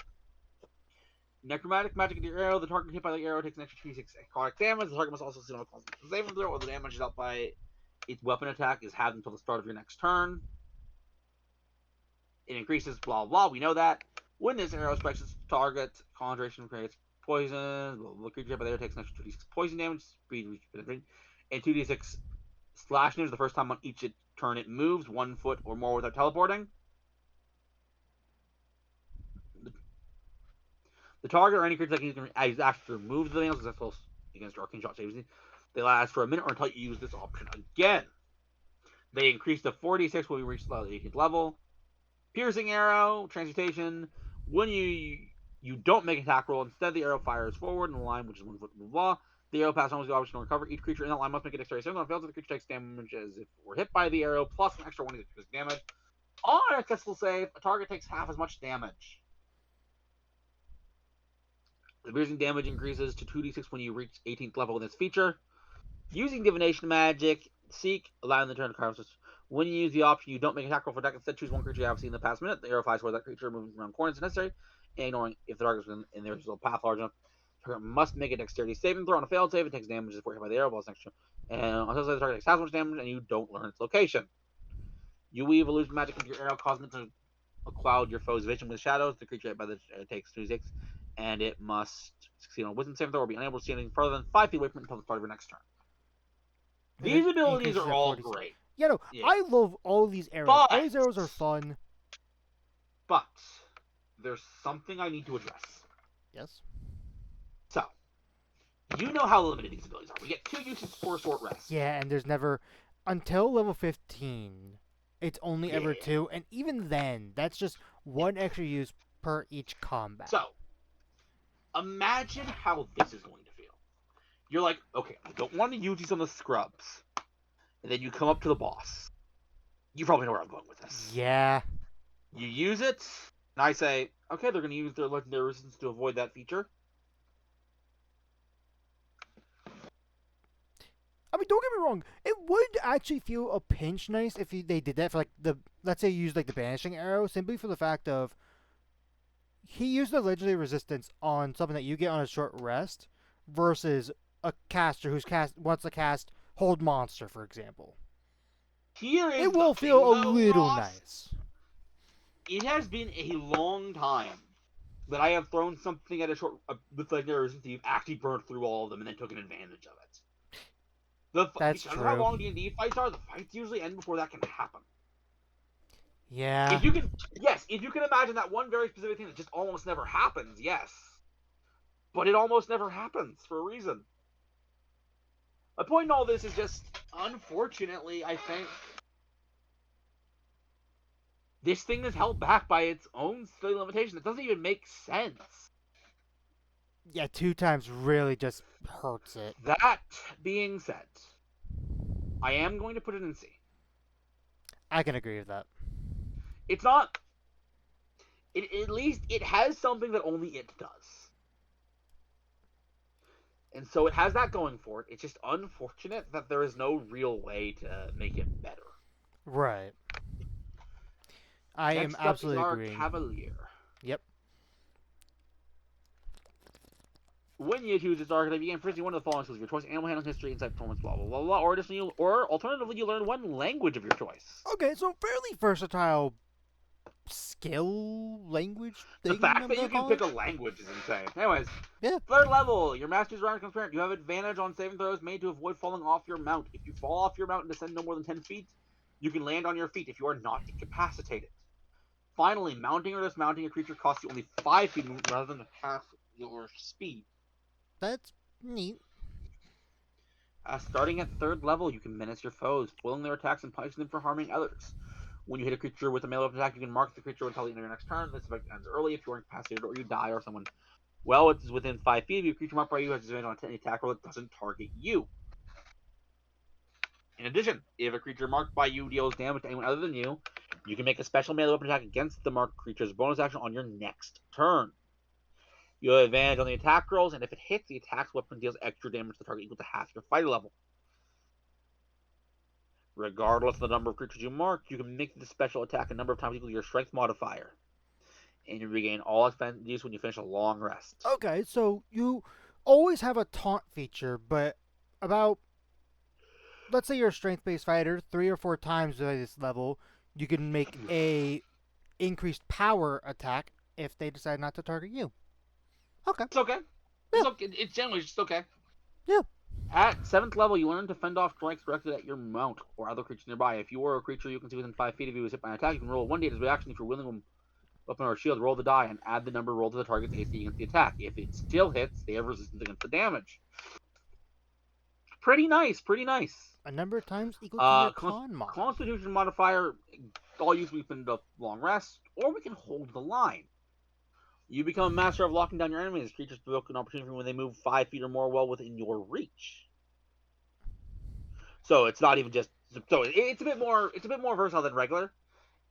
Necromantic magic into your arrow. The target hit by the arrow takes an extra 2d6 necrotic damage. The target must also succeed on a constitution saving throw, or the damage dealt by its weapon attack is halved until the start of your next turn. It increases, blah, blah, we know that. When this arrow strikes its target, concentration creates poison. Blah, blah, creature hit by the arrow takes an extra 2d6 poison damage, speed, and 2d6 slash damage the first time on each turn it moves 1 foot or more without teleporting. The target or any creature that can actually remove the nails successful against arcane shot saves. They last for a minute or until you use this option again. They increase to 46 when we reach the 18th level. Piercing arrow, transmutation. When you don't make an attack roll, instead the arrow fires forward in a line which is 1 foot, blah, blah. The arrow passes almost the option to recover. Each creature in that line must make a dexterity saving throw. Fails, the creature takes damage as if it were hit by the arrow, plus an extra 1 to damage. On a successful save, a target takes half as much damage. The piercing damage increases to 2d6 when you reach 18th level with this feature. Using divination magic, seek, allowing the turn to carve. When you use the option, you don't make an attack roll for attack. Instead, choose one creature you have seen in the past minute. The arrow flies towards that creature, moving around corners if necessary, and ignoring if the target is in their path large enough. The target must make a dexterity saving throw. On a failed save, it takes damage if hit by the arrow, while it's extra. And until the target takes half as much damage, and you don't learn its location. You weave illusion magic into your arrow, causing it to cloud your foe's vision with shadows. The creature hit by the takes 2d6, and it must succeed on a wisdom saving throw or be unable to see anything further than 5 feet away from it until the start of your next turn. These abilities are all great. Yeah, no, yeah. I love all these arrows. All these arrows are fun. But there's something I need to address. Yes. So, you know how limited these abilities are. We get 2 uses for short rest. Yeah, and there's never until level 15. It's only ever 2, and even then, that's just 1 extra use per each combat. So, imagine how this is going to feel. You're like, okay, I don't want to use these on the scrubs. And then you come up to the boss. You probably know where I'm going with this. Yeah. You use it, and I say, okay, they're going to use their legendary resistance to avoid that feature. I mean, don't get me wrong. It would actually feel a pinch nice if they did that for, like, let's say you used, like, the banishing arrow, simply for the fact of he used the legendary resistance on something that you get on a short rest versus a caster wants to cast Hold Monster, for example. It will feel a little nice. It has been a long time that I have thrown something at a short with legendary resistance. You've actually burned through all of them and then took an advantage of it. That's because true. Of how long D&D fights are, the fights usually end before that can happen. Yeah. If you can imagine that one very specific thing that just almost never happens, yes. But it almost never happens for a reason. My point in all this is just, unfortunately, I think this thing is held back by its own silly limitation. It doesn't even make sense. Yeah, 2 times really just hurts it. That being said, I am going to put it in C. I can agree with that. It's not... at least it has something that only it does. And so it has that going for it. It's just unfortunate that there is no real way to make it better. Right. I am absolutely agreeing. Cavalier. Yep. When you choose this archetype, you can first one of the following skills of your choice: animal handling, history, insight, performance, blah blah blah blah. Or alternatively, you learn one language of your choice. Okay, so fairly versatile skill language thing. The fact that you can pick a language is insane. Anyways, yeah. 3rd level, your master's round transparent. You have advantage on saving throws made to avoid falling off your mount. If you fall off your mount and descend no more than 10 feet, you can land on your feet if you are not incapacitated. Finally, mounting or dismounting a creature costs you only 5 feet rather than half your speed. That's neat. Starting at 3rd level, you can menace your foes, foiling their attacks and punishing them for harming others. When you hit a creature with a melee attack, you can mark the creature until the end of your next turn. This effect ends early if you are incapacitated or you die or someone is within 5 feet of you. A creature marked by you has disadvantage on any attack roll that doesn't target you. In addition, if a creature marked by you deals damage to anyone other than you, You can make a special melee weapon attack against the marked creature's bonus action on your next turn. You have advantage on the attack rolls, and if it hits, the attack's weapon deals extra damage to the target equal to half your fighter level. Regardless of the number of creatures you mark, you can make the special attack a number of times equal to your strength modifier. And you regain all expended use when you finish a long rest. Okay, so you always have a taunt feature, but about, let's say you're a strength-based fighter, 3 or 4 times by this level, you can make a increased power attack if they decide not to target you. Okay. It's okay. Yeah. It's okay. It's generally just okay. Yeah. At 7th level, you learn to fend off strikes directed at your mount or other creatures nearby. If you are a creature you can see within 5 feet of you is hit by an attack, you can roll 1d as reaction. If you're willing weapon or shield, roll the die and add the number rolled to the target's AC against the attack. If it still hits, they have resistance against the damage. Pretty nice, pretty nice. A number of times equal to your con mod. Constitution modifier, all use we spend a long rest, or we can hold the line. You become a master of locking down your enemies. Creatures provoke an opportunity when they move 5 feet or more well within your reach. So it's not even just it's a bit more versatile than regular.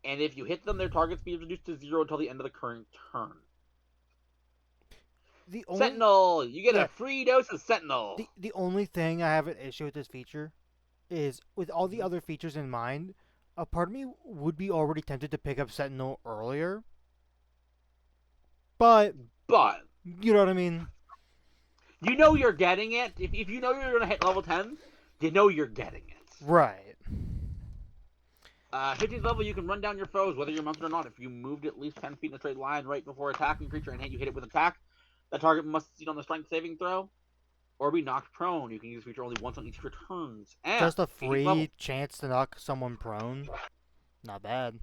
And if you hit them, their target speed is reduced to 0 until the end of the current turn. Sentinel! You get a free dose of Sentinel! The only thing I have an issue with this feature is, with all the other features in mind, a part of me would be already tempted to pick up Sentinel earlier. But you know what I mean? You know you're getting it. If you know you're going to hit level 10, you know you're getting it. Right. 15th level, you can run down your foes, whether you're mounted or not. If you moved at least 10 feet in a straight line right before attacking a creature and you hit it with attack, that target must succeed on the strength saving throw or be knocked prone. You can use this feature only once on each of your turns. And just a free chance to knock someone prone? Not bad.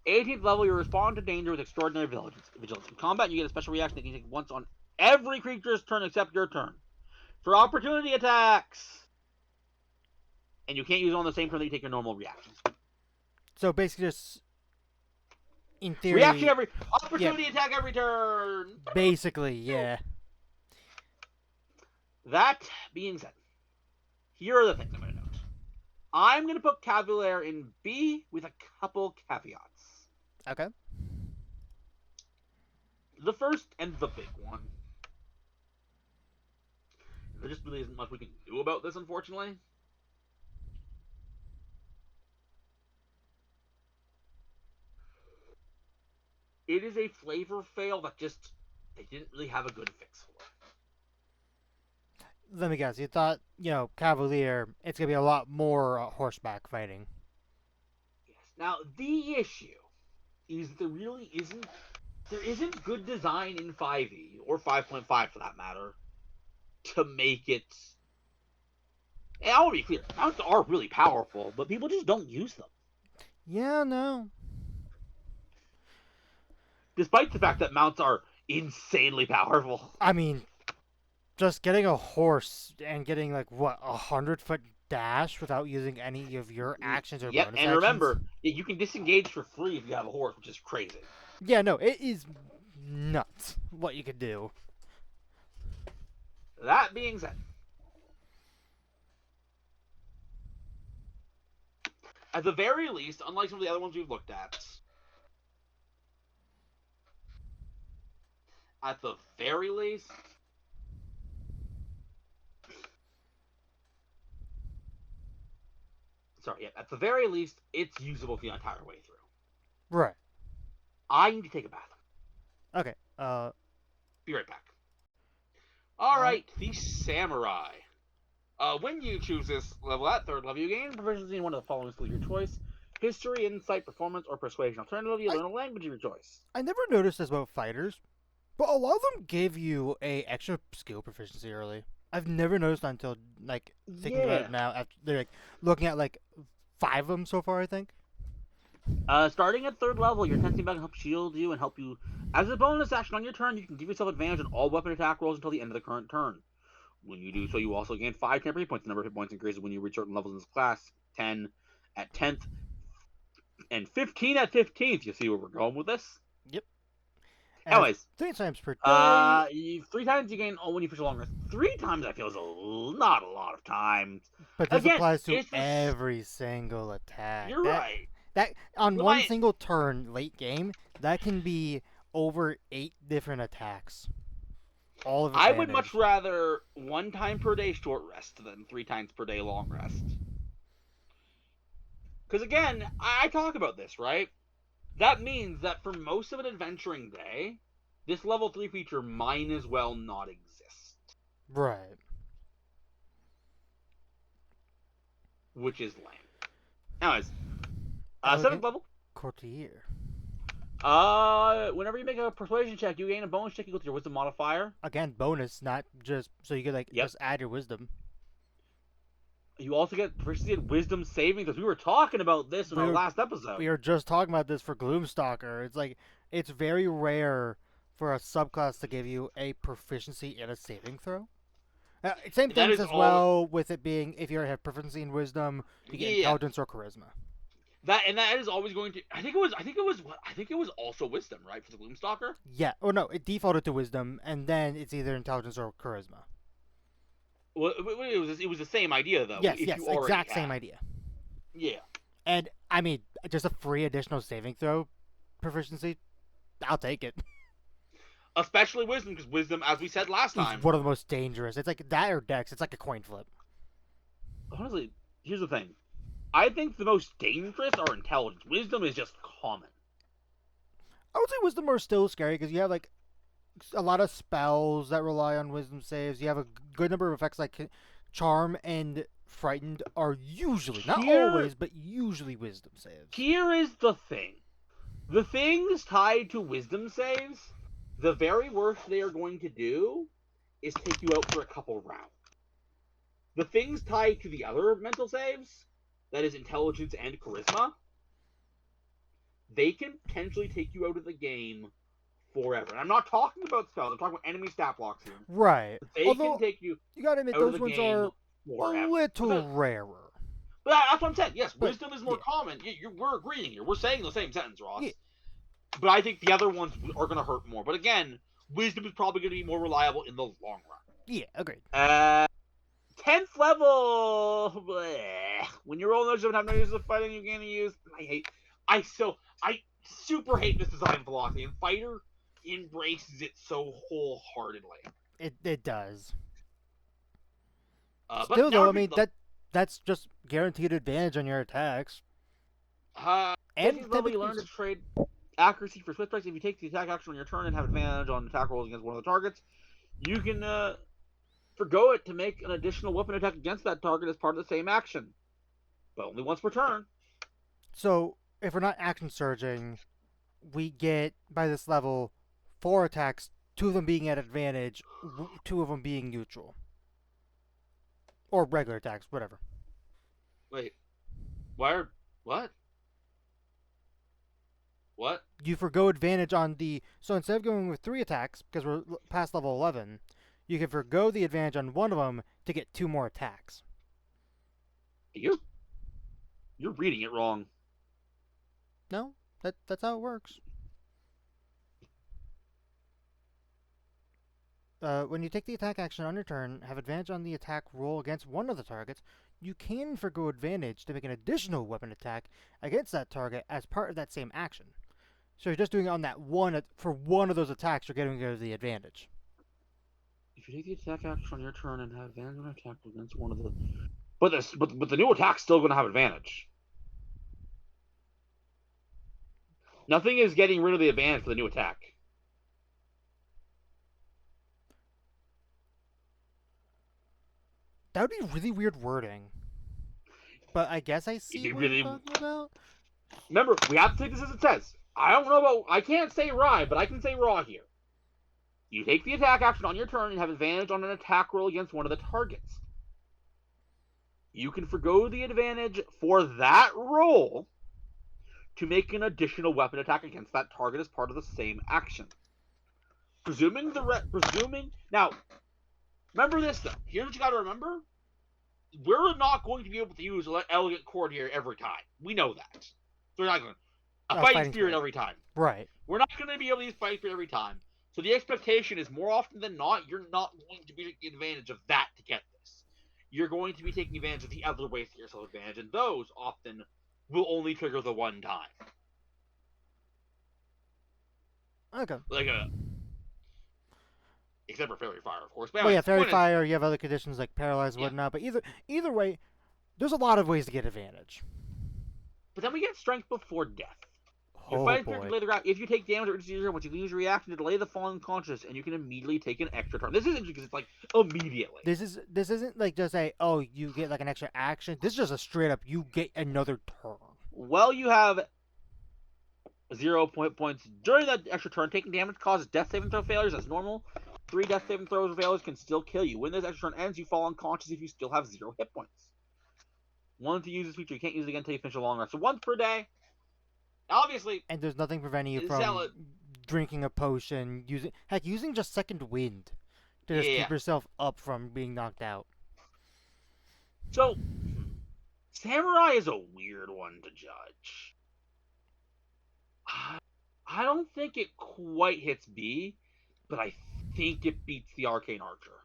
18th level, you respond to danger with extraordinary vigilance. In combat, you get a special reaction that you can take once on every creature's turn except your turn. For opportunity attacks! And you can't use it on the same turn that you take your normal reactions. So basically just, in theory... Reaction every... Opportunity attack every turn! Basically, yeah. That being said, here are the things I'm going to note. I'm going to put Cavalier in B with a couple caveats. Okay. The first and the big one. There just really isn't much we can do about this, unfortunately. It is a flavor fail that just, they didn't really have a good fix for. Let me guess, you thought, Cavalier, it's going to be a lot more horseback fighting. Yes. Now, the issue is there isn't good design in 5e, or 5.5 for that matter, to make it... And I want to be clear, mounts are really powerful, but people just don't use them. Yeah, no. Despite the fact that mounts are insanely powerful. I mean, just getting a horse and getting, 100-foot dash without using any of your actions or bonus actions. And remember, you can disengage for free if you have a horse, which is crazy. Yeah, no, it is nuts what you could do. That being said, at the very least, unlike some of the other ones we've looked at, at the very least, it's usable the entire way through. Right. I need to take a bath. Okay, Be right back. Alright, the Samurai. When you choose this level at 3rd level, you gain proficiency in one of the following skills of your choice. History, Insight, Performance, or Persuasion. Alternatively, you learn a language of your choice. I never noticed this about fighters, but a lot of them give you a extra skill proficiency early. I've never noticed that until, thinking about it now. After they're, looking at, 5 of them so far, I think. Starting at 3rd level, your 10th back can help shield you and help you. As a bonus action on your turn, you can give yourself advantage on all weapon attack rolls until the end of the current turn. When you do so, you also gain 5 temporary hit points. The number of hit points increases when you reach certain levels in this class. 10 at 10th, and 15 at 15th. You see where we're going with this? Yep. And Anyways, 3 times per day. 3 times you gain when you push a long rest. 3 times I feel is not a lot of time. But this Again, applies to it's this. every single attack. You're right. That on But one my single turn late game, that can be over 8 different attacks. All of I would much advantage. rather 1 time per day short rest than 3 times per day long rest. Because again, I talk about this, right? That means that for most of an adventuring day, this level 3 feature might as well not exist. Right. Which is lame. Anyways, 7th Elegant level. courtier. Whenever you make a persuasion check, you gain a bonus check equal to your wisdom modifier. Again, bonus, not just so you could like Yep. just add your wisdom. You also get proficiency in wisdom saving because we were talking about this in our last episode. We were just talking about this for Gloomstalker. It's like it's very rare for a subclass to give you a proficiency in a saving throw. Same That things is as all. well with it being if you have proficiency in wisdom, you get Yeah. intelligence or charisma. That is always going to. I think it was also wisdom, right, for the Gloomstalker. Yeah. Oh no, it defaulted to wisdom, and then it's either intelligence or charisma. Well, it was the same idea though. Yes, if yes, you already exact had. same idea. Yeah. And I mean, just a free additional saving throw proficiency, I'll take it. Especially wisdom, because wisdom, as we said last He's time, one of the most dangerous. It's like that or Dex. It's like a coin flip. honestly, here's the thing. I think the most dangerous are intelligence. Wisdom is just common. I would say wisdom are still scary because you have like a lot of spells that rely on wisdom saves. You have a good number of effects like charm and frightened are usually, not always, but usually wisdom saves. Here is the thing. The things tied to wisdom saves, the very worst they are going to do is take you out for a couple rounds. The things tied to the other mental saves, that is intelligence and charisma, they can potentially take you out of the game forever. And I'm not talking about spells, I'm talking about enemy stat blocks here. Right. They Although, can take you you gotta admit, out of those the ones game are forever. a little rarer. But that's what I'm saying. Yes, But, wisdom is more common. We're agreeing here. We're saying the same sentence, Ross. Yeah. But I think the other ones are going to hurt more. But again, wisdom is probably going to be more reliable in the long run. Yeah, agreed. 10th level. Bleh. When you roll notice and have no use of fighting, you gain a use. I super hate this design philosophy, and Fighter embraces it so wholeheartedly. It does. But Still, though, I mean that's just guaranteed advantage on your attacks. And And level, you learn to trade accuracy for swift strikes. If you take the attack action on your turn and have advantage on attack rolls against one of the targets, you can forgo it to make an additional weapon attack against that target as part of the same action, but only once per turn. So if we're not action surging, we get by this level 4 attacks, 2 of them being at advantage, 2 of them being neutral, or regular attacks, whatever. Wait, what? What? You forgo advantage on the. So instead of going with 3 attacks, because we're past level 11, you can forgo the advantage on one of them to get 2 more attacks. You're reading it wrong. No, that's how it works. When you take the attack action on your turn, have advantage on the attack roll against one of the targets, you can forgo advantage to make an additional weapon attack against that target as part of that same action. So you're just doing it on that one, for one of those attacks, you're getting rid of the advantage. If you take the attack action on your turn and have advantage on attack against one of the... But the new attack's still going to have advantage. Nothing is getting rid of the advantage for the new attack. That would be really weird wording. But I guess I see what you're talking about. Remember, we have to take this as it says. I don't know about... I can't say rye, but I can say raw here. You take the attack action on your turn and have advantage on an attack roll against one of the targets. You can forgo the advantage for that roll to make an additional weapon attack against that target as part of the same action. Now, remember this though. Here's what you got to remember. We're not going to be able to use Elegant Courtier every time. We know that. So we're not going. a Oh, fighting fighting spirit spirit. every time. Right. We're not going to be able to use fighting spirit every time. So the expectation is more often than not, you're not going to be taking advantage of that to get this. You're going to be taking advantage of the other ways to get yourself advantage, and those often will only trigger the one time. Okay. Like except for fairy fire, of course. But Well, anyway, yeah, fairy point is, fire. You have other conditions like paralyzed and yeah. whatnot. But either way, there's a lot of ways to get advantage. But then we get strength before death. Your Oh fighting spirit can boy. delay the ground. If you take damage or injury, once you lose your reaction to delay the fall unconscious, and you can immediately take an extra turn. This is interesting because it's like immediately. This isn't like just a you get like an extra action. This is just a straight up you get another turn. Well, you have 0 points during that extra turn. Taking damage causes death saving throw failures as normal. 3 death saving throws failures can still kill you. When this extra turn ends, you fall unconscious if you still have 0 hit points. Once you use this feature, you can't use it again until you finish a long rest. So once per day. Obviously, And there's nothing preventing you from Zealot. drinking a potion, using just second wind to just Yeah. keep yourself up from being knocked out. So, Samurai is a weird one to judge. I don't think it quite hits B, but I think it beats the Arcane Archer.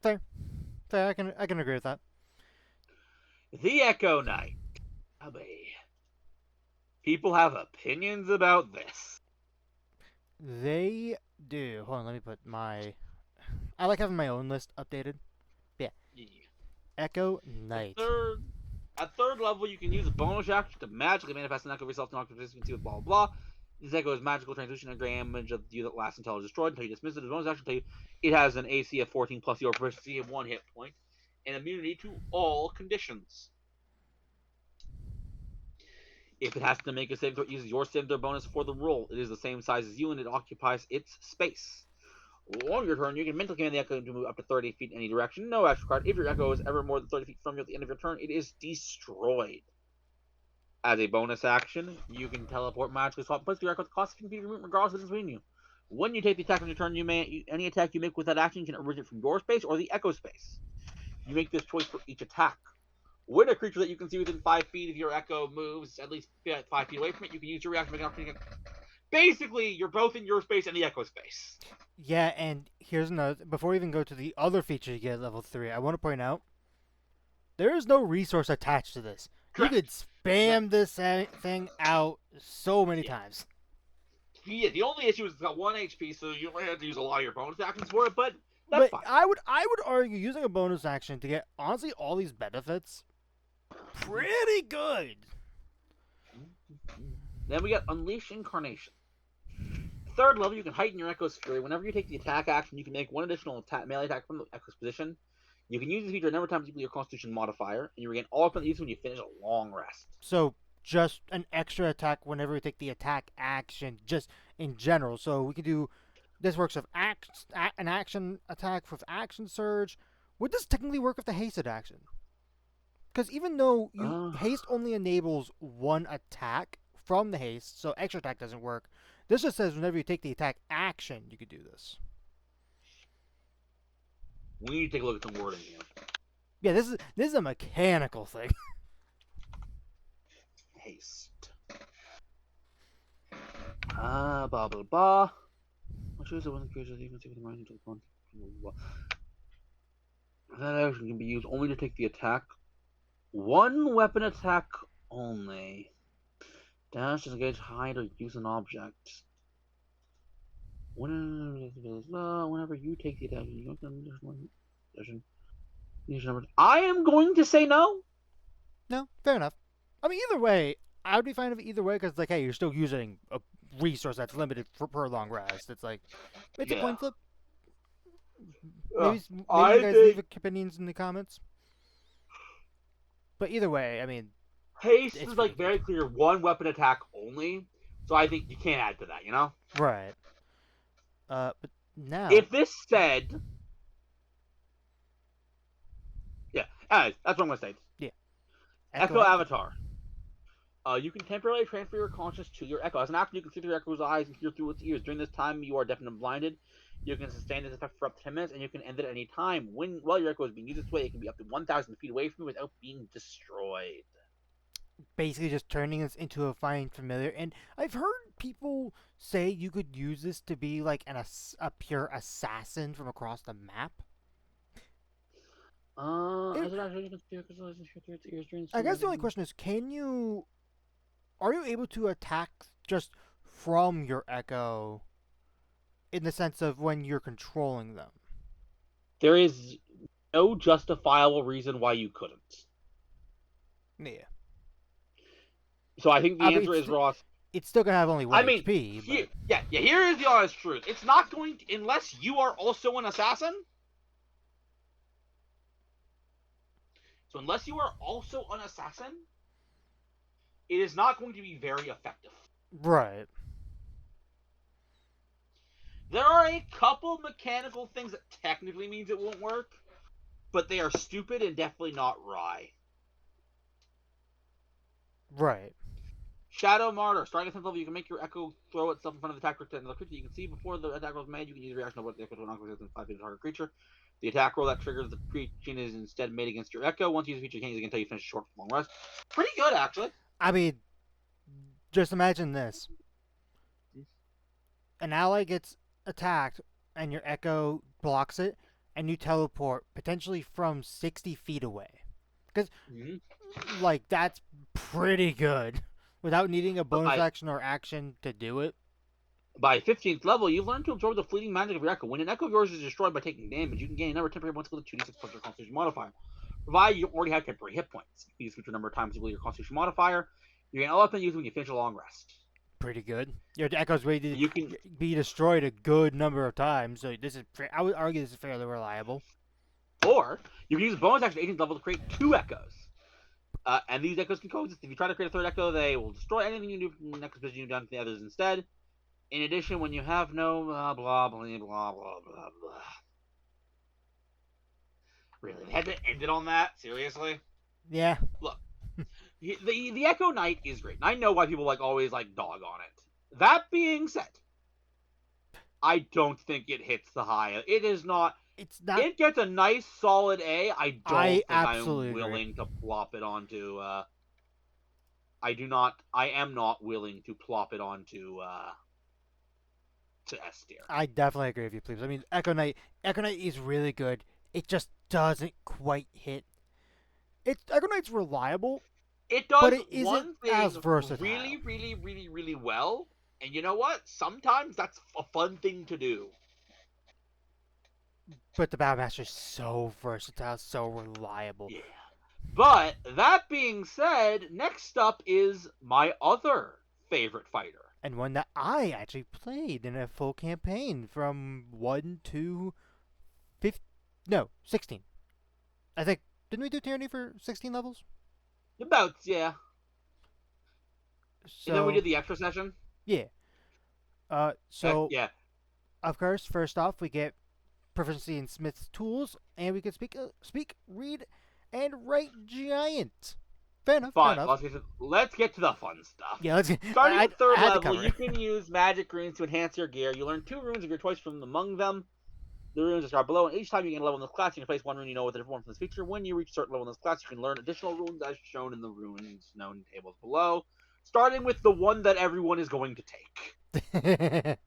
Fair, I can agree with that. The Echo Knight. People have opinions about this. They do. Hold on, let me put my. I like having my own list updated. Yeah. Echo Knight. At third level, you can use a bonus action to magically manifest an echo of yourself to knock consistency with blah blah blah. This echo is magical translution and damage of you that lasts until it's destroyed. Until you dismiss it as a bonus action, until it has an AC of 14 plus your proficiency of 1 hit point and immunity to all conditions. If it has to make a saving throw, it uses your saving throw bonus for the roll. It is the same size as you and it occupies its space. On your turn, you can mentally command the echo to move up to 30 feet in any direction. No extra card. If your echo is ever more than 30 feet from you at the end of your turn, it is destroyed. As a bonus action, you can teleport magically swap places with your echo at the cost of 15 feet regardless of the distance between you. When you take the attack on your turn, any attack you make with that action can originate from your space or the echo space. You make this choice for each attack. When a creature that you can see within 5 feet of your echo moves at least 5 feet away from it, you can use your reaction to make an opportunity. Basically, you're both in your space and the echo space. Yeah, and here's another. Before we even go to the other feature you get at level 3, I want to point out there is no resource attached to this. Correct. You could spam this thing out so many times. Yeah, the only issue is it's got 1 HP, so you only have to use a lot of your bonus actions for it, but that's fine. I would argue using a bonus action to get honestly all these benefits pretty good. Then we got Unleash Incarnation. Third level, you can heighten your Echo's Fury. Whenever you take the attack action, you can make one additional melee attack from the Echo's position. You can use this feature a number of times equal your Constitution modifier, and you regain all up use when you finish a long rest. So just an extra attack whenever we take the attack action, just in general. So we can do this works with an action attack with action surge. Would this technically work with the hasted action? Because even though haste only enables one attack from the haste, so extra attack doesn't work. This just says whenever you take the attack action, you could do this. We need to take a look at some wording here. Yeah, this is a mechanical thing. Haste. Blah blah blah. I'll choose the one creature that you can see with the mind until the point. That action can be used only to take the attack. One weapon attack only. Dash, disengage, hide, or use an object. Whenever you take the attack, you I am going to say no. No, fair enough. I mean, either way, I would be fine with either way because, like, hey, you're still using a resource that's limited per long rest. It's like, it's a coin flip. Maybe you guys leave opinions in the comments. But either way, I mean, haste is like very clear one weapon attack only, so I think you can't add to that, you know? Right. But now, if this said, yeah, anyways, that's what I'm gonna say. Yeah. Echo Avatar. You can temporarily transfer your conscience to your Echo. As an action, you can see through your Echo's eyes and hear through its ears. During this time, you are deafened and blinded. You can sustain this effect for up to 10 minutes, and you can end it at any time. While your Echo is being used this way, it can be up to 1,000 feet away from you without being destroyed. basically just turning this into a fine familiar. And I've heard people say you could use this to be like a pure assassin from across the map. It, As it actually can steer crystallization through its ears during I stream guess the only magic. question is, are you able to attack just from your echo in the sense of when you're controlling them? There is no justifiable reason why you couldn't. Yeah. So I think I the mean, answer is Ross. it's still gonna have only one I mean, HP, but here is the honest truth. It's not going to, unless you are also an assassin. So unless you are also an assassin, it is not going to be very effective. right, There are a couple mechanical things that technically means it won't work, but they are stupid and definitely not Rye. right. Shadow Martyr. Starting at 10th level, you can make your Echo throw itself in front of the attacker to another creature you can see. Before the attack roll is made, you can use the reaction of what the Echo to knock within 5 feet of the target creature. The attack roll that triggers the creature is instead made against your Echo. Once you use the feature, you can't use it until you finish a short long rest. Pretty good, actually. I mean, just imagine this: an ally gets attacked, and your echo blocks it, and you teleport potentially from 60 feet away. Because, Mm-hmm. like, that's pretty good without needing a But bonus action or action to do it. by 15th level, you've learned to absorb the fleeting magic of your Echo. When an Echo of yours is destroyed by taking damage, you can gain a number of temporary points with a 2d6 plus your Constitution modifier. Provided you already have temporary hit points. You use a number of times equal your Constitution modifier. You gain all up and use when you finish a long rest. Pretty good. Your echo's ready You to can, be destroyed a good number of times, so this is. I would argue this is fairly reliable. or you can use bonus action 18th level to create 2 Echoes. And these Echoes can coexist. If you try to create a third Echo, they will destroy anything you do from the next position you've done to the others instead. In addition, when you have no blah blah blah blah blah blah blah. Really, they had to end it on that? Seriously? Yeah. Look, the Echo Knight is great. And I know why people always dog on it. That being said, I don't think it hits the high. It is not. It's not. It gets a nice solid A. I don't I think I'm absolutely agree. willing to plop it onto. I do not. I am not willing to plop it onto to S tier. I definitely agree with you, please. I mean, Echo Knight is really good. It just doesn't quite hit. Echo Knight's reliable, It but does it isn't one as thing really, versatile. really, really, really well, and you know what? Sometimes that's a fun thing to do. But the Battlemaster is so versatile, so reliable. Yeah. But that being said, next up is my other favorite fighter. And one that I actually played in a full campaign from 1 to 15. No, 16. I think. Didn't we do Tyranny for 16 levels? About, yeah. And then we So, did the extra session. yeah. So, Yeah. of course, first off, we get proficiency in Smith's tools, and we can speak, read, and write giant. Fair enough. Fair Fine. enough. Let's get to the fun stuff. Yeah, let's. Starting at I third had to level, cover you it. can use magic runes to enhance your gear. You learn 2 runes of your choice from among them. The runes described below, and each time you gain a level in this class, you can place 1 rune you know with a different one from this feature. When you reach a certain level in this class, you can learn additional runes as shown in the runes known tables below. Starting with the one that everyone is going to take.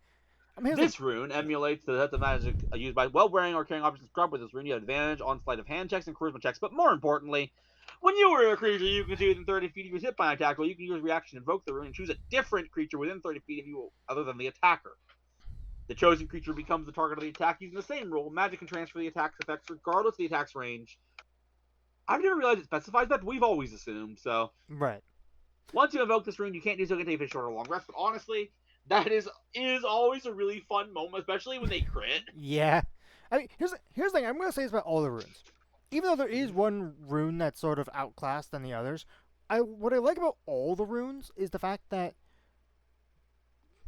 I mean, This rune emulates the set of magic used by well-wearing or carrying objects scrubbed. With this rune, you have advantage on sleight of hand checks and charisma checks, but more importantly, when you are a creature you can see within 30 feet of you hit by an attack, well, you can use reaction to invoke the rune and choose a different creature within 30 feet of you other than the attacker. The chosen creature becomes the target of the attack using the same rule. Magic can transfer the attack's effects regardless of the attack's range. I've never realized it specifies that, but we've always assumed, so. right. Once you invoke this rune, you can't do so again until you finish short or long rest, but honestly, that is always a really fun moment, especially when they crit. Yeah. I mean, here's the thing. I'm gonna say this about all the runes. Even though there is one rune that's sort of outclassed than the others, what I like about all the runes is the fact that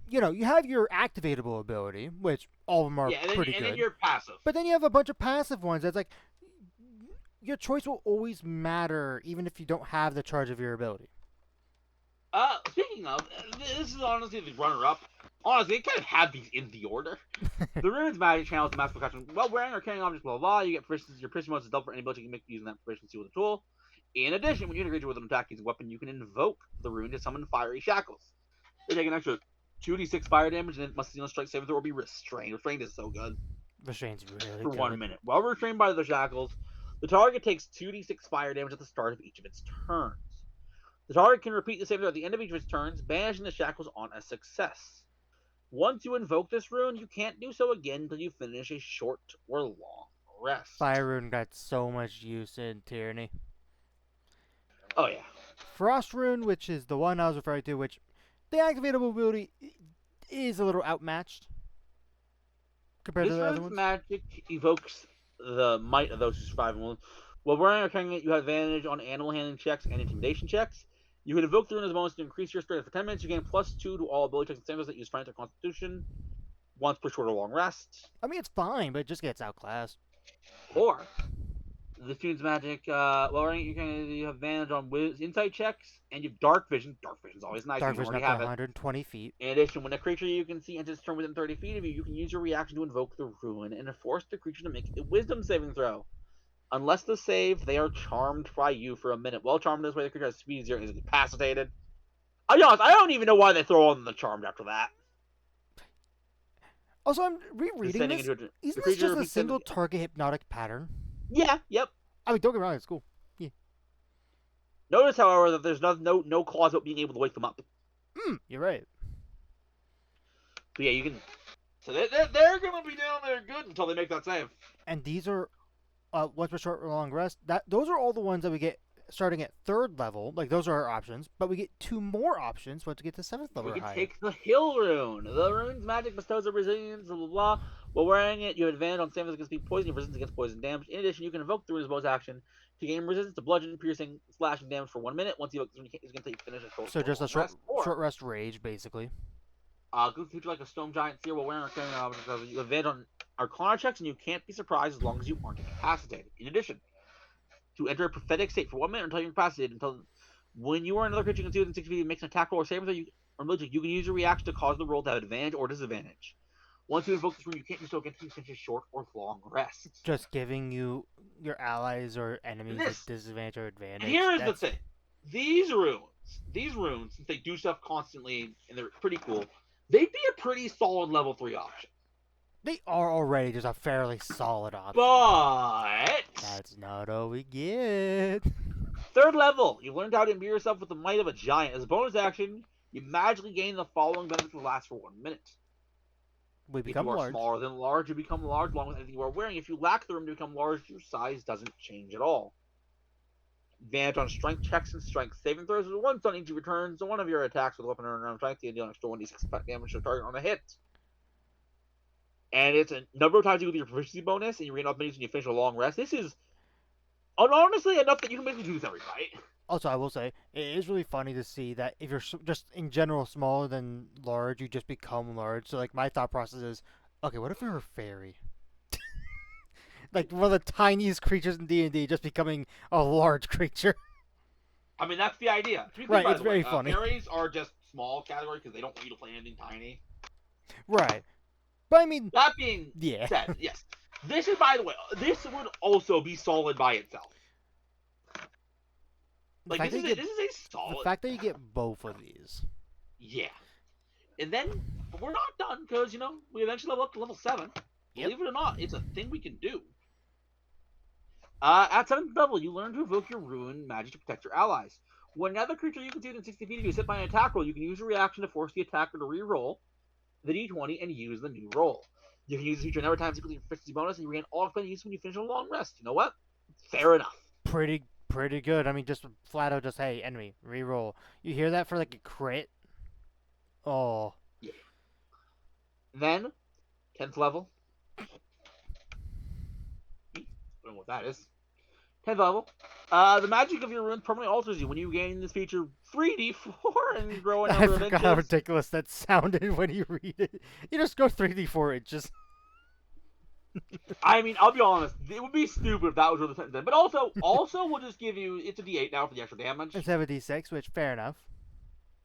you have your activatable ability, which all of them are Yeah, pretty and then good. you're passive. But then you have a bunch of passive ones that's like your choice will always matter, even if you don't have the charge of your ability. Speaking of, this is honestly the runner-up. Honestly, they kind of have these in the order. The runes magic channels the mass percussion. While wearing or carrying objects, blah blah blah. You get proficiency. Your proficiency bonus is double for any ability you can make using that proficiency with a tool. In addition, when you hit a creature with an attack using weapon, you can invoke the rune to summon fiery shackles. They take an extra 2d6 fire damage, and it must steal a strike saving throw or be restrained. Restrained is so good. Restraint's really For good. 1 minute. While restrained by the shackles, the target takes 2d6 fire damage at the start of each of its turns. The target can repeat the saving throw at the end of each of its turns, banishing the shackles on a success. Once you invoke this rune, you can't do so again until you finish a short or long rest. Fire Rune got so much use in Tyranny. Oh yeah. Frost Rune, which is the one I was referring to, which the activatable ability is a little outmatched compared to This the other rune's ones. magic evokes the might of those who survive. While wearing or carrying it, you have advantage on animal handling checks and intimidation checks. You can invoke the rune as a bonus to increase your strength for 10 minutes. You gain +2 to all ability checks and saves that use strength or constitution once per short or long rest. I mean, it's fine, but it just gets outclassed. Or this rune's magic, while wearing it, you have advantage on insight checks, and you have dark vision. Dark vision's always nice. Dark You Vision already up to have it. 120 feet. In addition, when a creature you can see enters turn within 30 feet of you, you can use your reaction to invoke the rune and force the creature to make a wisdom saving throw. Unless the save, they are charmed by you for a minute. While charmed this way, the creature has speed 0 and is incapacitated. I don't even know why they throw on the charmed after that. Also, I'm rereading this. Isn't this just a single target hypnotic pattern? Yeah, yep. I mean, don't get me wrong, it's cool. Yeah. Notice, however, that there's no clause about being able to wake them up. You're right. But yeah, you can. So they're going to be down there good until they make that save. And these are, once per short or long rest, those are all the ones that we get starting at 3rd level. Like, those are our options. But we get 2 more options once we get to 7th level. We can take the Hill Rune. The rune's magic bestows a resilience, blah, blah, blah. While wearing it, you have advantage on saves against poison, resistance against poison damage. In addition, you can invoke the rune as bonus action to gain resistance to bludgeoning, piercing, slashing damage for 1 minute. Once you invoke the rune, it's going to finish a short. So just a short rest rage, basically. Good feature like a stone giant seer while wearing or carrying an object. You have advantage on Arcana checks, and you can't be surprised as long as you aren't incapacitated. In addition, to enter a prophetic state for 1 minute until you're incapacitated, until when you or another creature can see within 6 feet makes an attack roll or save throw, you can use your reaction to cause the roll to have advantage or disadvantage. Once you invoke this rune, you can't do so again until you finish a short or long rest. Just giving you your allies or enemies a disadvantage or advantage. And here is the thing: these runes, since they do stuff constantly and they're pretty cool, they'd be a pretty solid level 3 option. They are already just a fairly solid option. But that's not all we get. 3rd level, you learned how to imbue yourself with the might of a giant. As a bonus action, you magically gain the following benefits will last for 1 minute. We become large. If you are smaller than large, you become large along with anything you are wearing. If you lack the room to become large, your size doesn't change at all. Advantage on strength checks and strength saving throws. Once on each of your turns, one of your attacks with a weapon or an strength, you deal an extra 1d6 damage to the target on a hit. And it's a number of times you get your proficiency bonus, and you gain up minutes when you finish a long rest. This is honestly enough that you can basically do this every fight. Also, I will say, it is really funny to see that if you're just in general smaller than large, you just become large. So, like, my thought process is, okay, what if you're a fairy? Like, one of the tiniest creatures in D&D just becoming a large creature. I mean, that's the idea. Right, it's very funny. Fairies are just small category because they don't want you to play anything tiny. Right. But, I mean... That being said, yes. This is, by the way, this would also be solid by itself. Like, this is a solid... The fact that you get both of these. Yeah. And then, we're not done, because, you know, we eventually level up to level 7. Yep. Believe it or not, it's a thing we can do. At 7th level, you learn to evoke your rune magic to protect your allies. When another creature you can see within 60 feet of you is hit by an attack roll, you can use your reaction to force the attacker to re-roll the d20 and use the new roll. You can use this feature every time equals your proficiency bonus, and you regain all expended use when you finish a long rest. You know what? Fair enough. Pretty good. I mean, just flat out, just hey, enemy, re-roll. You hear that for like a crit? Oh. Yeah. Then, 10th level. I don't know what that is. 10th level. The magic of your rune permanently alters you when you gain this feature 3d4 and grow a number of inches. I forgot how ridiculous that sounded when you read it. You just go 3d4 inches. I mean, I'll be honest. It would be stupid if that was really the sentence. But also we'll just give you, it's a d8 now for the extra damage. Instead of a d6, which, fair enough.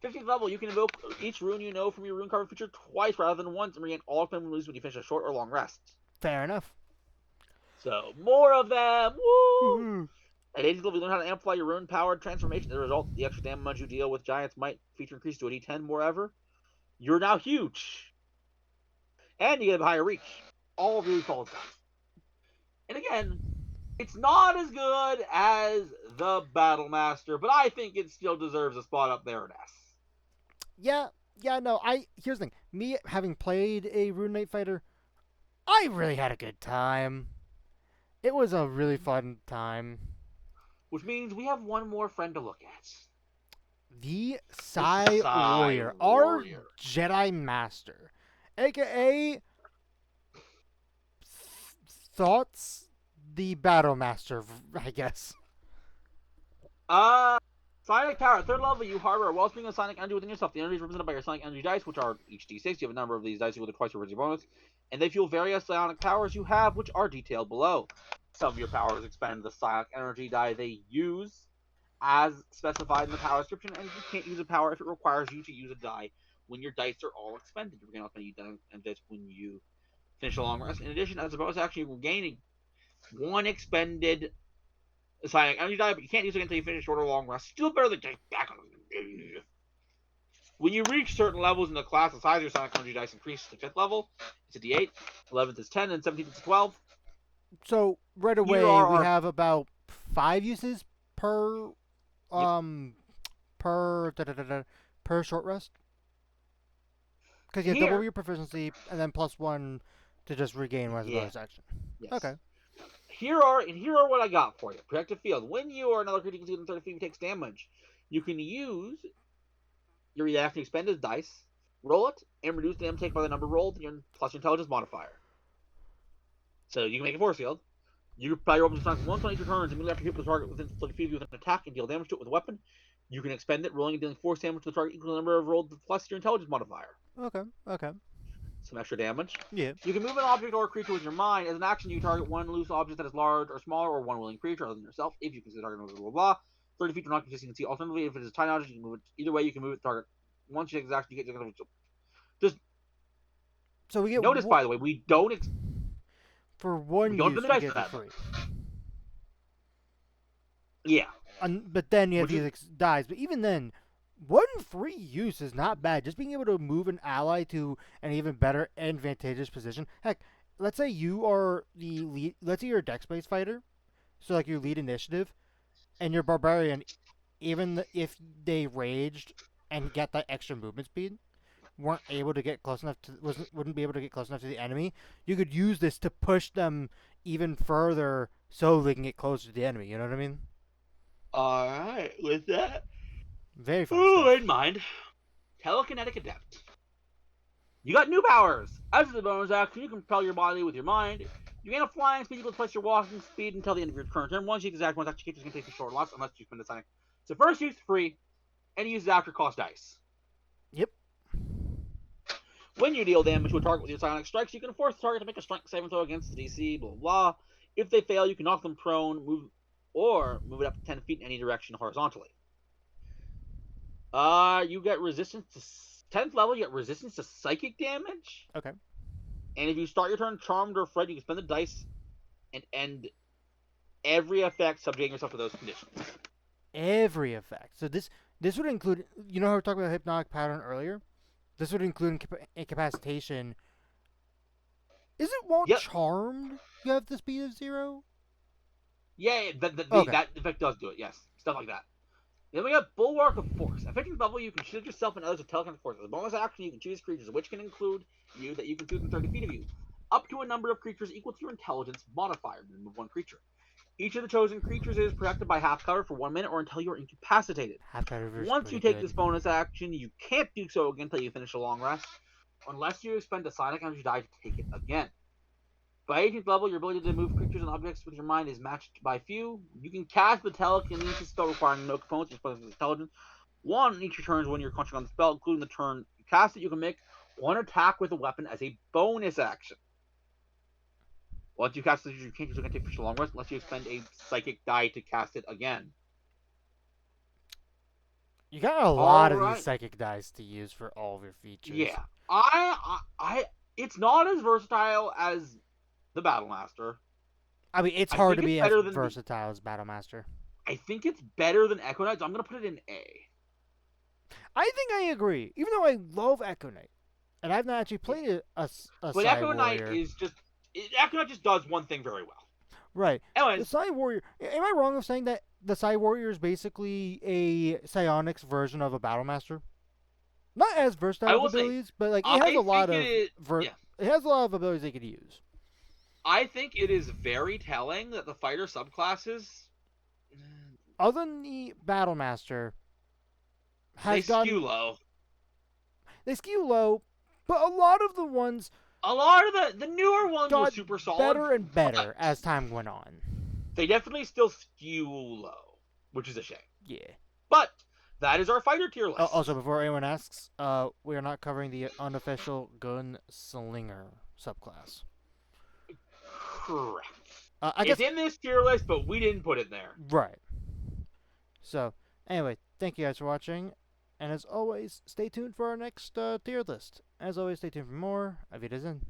15th level, you can invoke each rune you know from your rune cover feature twice rather than once and regain all of them lose when you finish a short or long rest. Fair enough. So, more of them! Woo! At 18th level, you learn how to amplify your rune-powered transformation. As a result, the extra damage you deal with giants might feature increase to a D10 moreover. You're now huge. And you get a higher reach. All really solid stuff. And again, it's not as good as the Battle Master, but I think it still deserves a spot up there in S. Yeah, yeah, no, here's the thing. Me having played a Rune Knight fighter, I really had a good time. It was a really fun time. Which means we have one more friend to look at. The The Psy Psy Warrior, our Warrior. Jedi Master, aka Thoughts the Battle Master, I guess. Sonic Power. At 3rd level, you harbor a wellspring of Sonic Energy within yourself. The energy is represented by your Sonic Energy dice, which are each d6. You have a number of these dice equal to twice your original bonus. And they fuel various Sonic powers you have, which are detailed below. Some of your powers expend the Sonic Energy die they use, as specified in the power description, and you can't use a power if it requires you to use a die when your dice are all expended. You're going to use dice when you finish a long rest. In addition, as a bonus action, you're gaining one expended Sonic Energy die, but you can't use it until you finish short or long rest. Still better than take back on it. When you reach certain levels in the class, the size of your Sonic Energy dice increases to 5th level. It's a d8, 11th is 10, and 17th is 12. So right Here away are we our have about 5 uses per per per short rest. Because you have double here. your proficiency and then +1 to just regain as a Yeah. bonus action. Yes. Okay. Here are what I got for you. Protective field. When you or another creature within 30 feet takes damage, you can use your reaction to expend his dice, roll it, and reduce the damage taken by the number rolled plus your intelligence modifier. So you can make a force field. You can probably roll up once on each turns immediately after you hit the target within 30 feet of you with an attack and deal damage to it with a weapon. You can expend it, rolling and dealing force damage to the target equal to the number of rolled plus your intelligence modifier. Okay. Okay. Some extra damage. Yeah. You can move an object or a creature with your mind. As an action, you target one loose object that is large or smaller, or one willing creature other than yourself, if you consider target blah blah blah. 30 feet to not consistency. Alternatively, if it is a tiny object, you can move it either way. You can move it to target. Once you take this action, you get just So we get notice, by the way, we don't for one have use the we dice get for it that. free. Yeah. But then you have Which these dies. But even then, one free use is not bad. Just being able to move an ally to an even better advantageous position. Heck, let's say you are the lead. Let's say you're a dex-based fighter, so like you lead initiative, and your barbarian, even if they raged and get that extra movement speed, weren't able to get close enough to wouldn't be able to get close enough to the enemy. You could use this to push them even further so they can get closer to the enemy. You know what I mean? All right. With that, Very fun stuff. in mind, telekinetic adept. You got new powers. As the bonus action, you can propel your body with your mind. You gain a flying speed equal to twice your walking speed until the end of your current turn. Once you exact one action, creatures can take the short loss unless you spend a Sonic. So first use free, and use after cost dice. Yep. When you deal damage to a target with your Sonic strikes, you can force the target to make a strength saving throw against the DC. Blah blah. If they fail, you can knock them prone, move it up to 10 feet in any direction horizontally. You get resistance to 10th level. You get resistance to psychic damage. Okay. And if you start your turn charmed or afraid, you can spend the dice and end every effect subjecting yourself to those conditions. Every effect. So this would include. You know how we talked about hypnotic pattern earlier. This would include incapacitation. Is it while charmed you have the speed of 0? Yeah, that effect does do it. Yes, stuff like that. Then we got Bulwark of Force. At 15th level, you can shield yourself and others with telekinetic force. As a bonus action, you can choose creatures, which can include you that you can choose within 30 feet of you, up to a number of creatures equal to your intelligence modifier. Remove one creature. Each of the chosen creatures is protected by half cover for 1 minute or until you are incapacitated. Half cover. Once you take this bonus action, you can't do so again until you finish a long rest, unless you expend a Sonic Energy die to take it again. By 18th level, your ability to move creatures and objects with your mind is matched by few. You can cast the telekinesis spell requiring no components or intelligence. One in each of your turns when you're crunching on the spell, including the turn you cast it. You can make one attack with a weapon as a bonus action. Once you cast it, you can't use it again for a long rest unless you expend a psychic die to cast it again. You got a lot of these psychic dice to use for all of your features. Yeah, it's not as versatile as the Battle Master. I mean, it's hard to be as versatile as Battle Master. I think it's better than Echo Knight, so I'm gonna put it in A. I think I agree. Even though I love Echo Knight, and I've not actually played a But Psy Echo Knight Warrior. is just Echo Knight just does one thing very well. Right. The Anyways, Psy Warrior. Am I wrong of saying that the Psy Warrior is basically a psionics version of a Battle Master? Not as versatile I with will say abilities, but like it has I a lot think it of is. Yeah, it has a lot of abilities they could use. I think it is very telling that the fighter subclasses Other than the Battle Master they has skew gotten low. they skew low, but a lot of the ones A lot of the newer ones were got super solid, better and but better as time went on. they definitely still skew low, which is a shame. Yeah. But that is our fighter tier list. Also, before anyone asks, we are not covering the unofficial Gunslinger subclass. Correct. I It's guess in this tier list, but we didn't put it there. right. So, anyway, thank you guys for watching, and as always, stay tuned for our next tier list. As always, stay tuned for more. Auf Wiedersehen.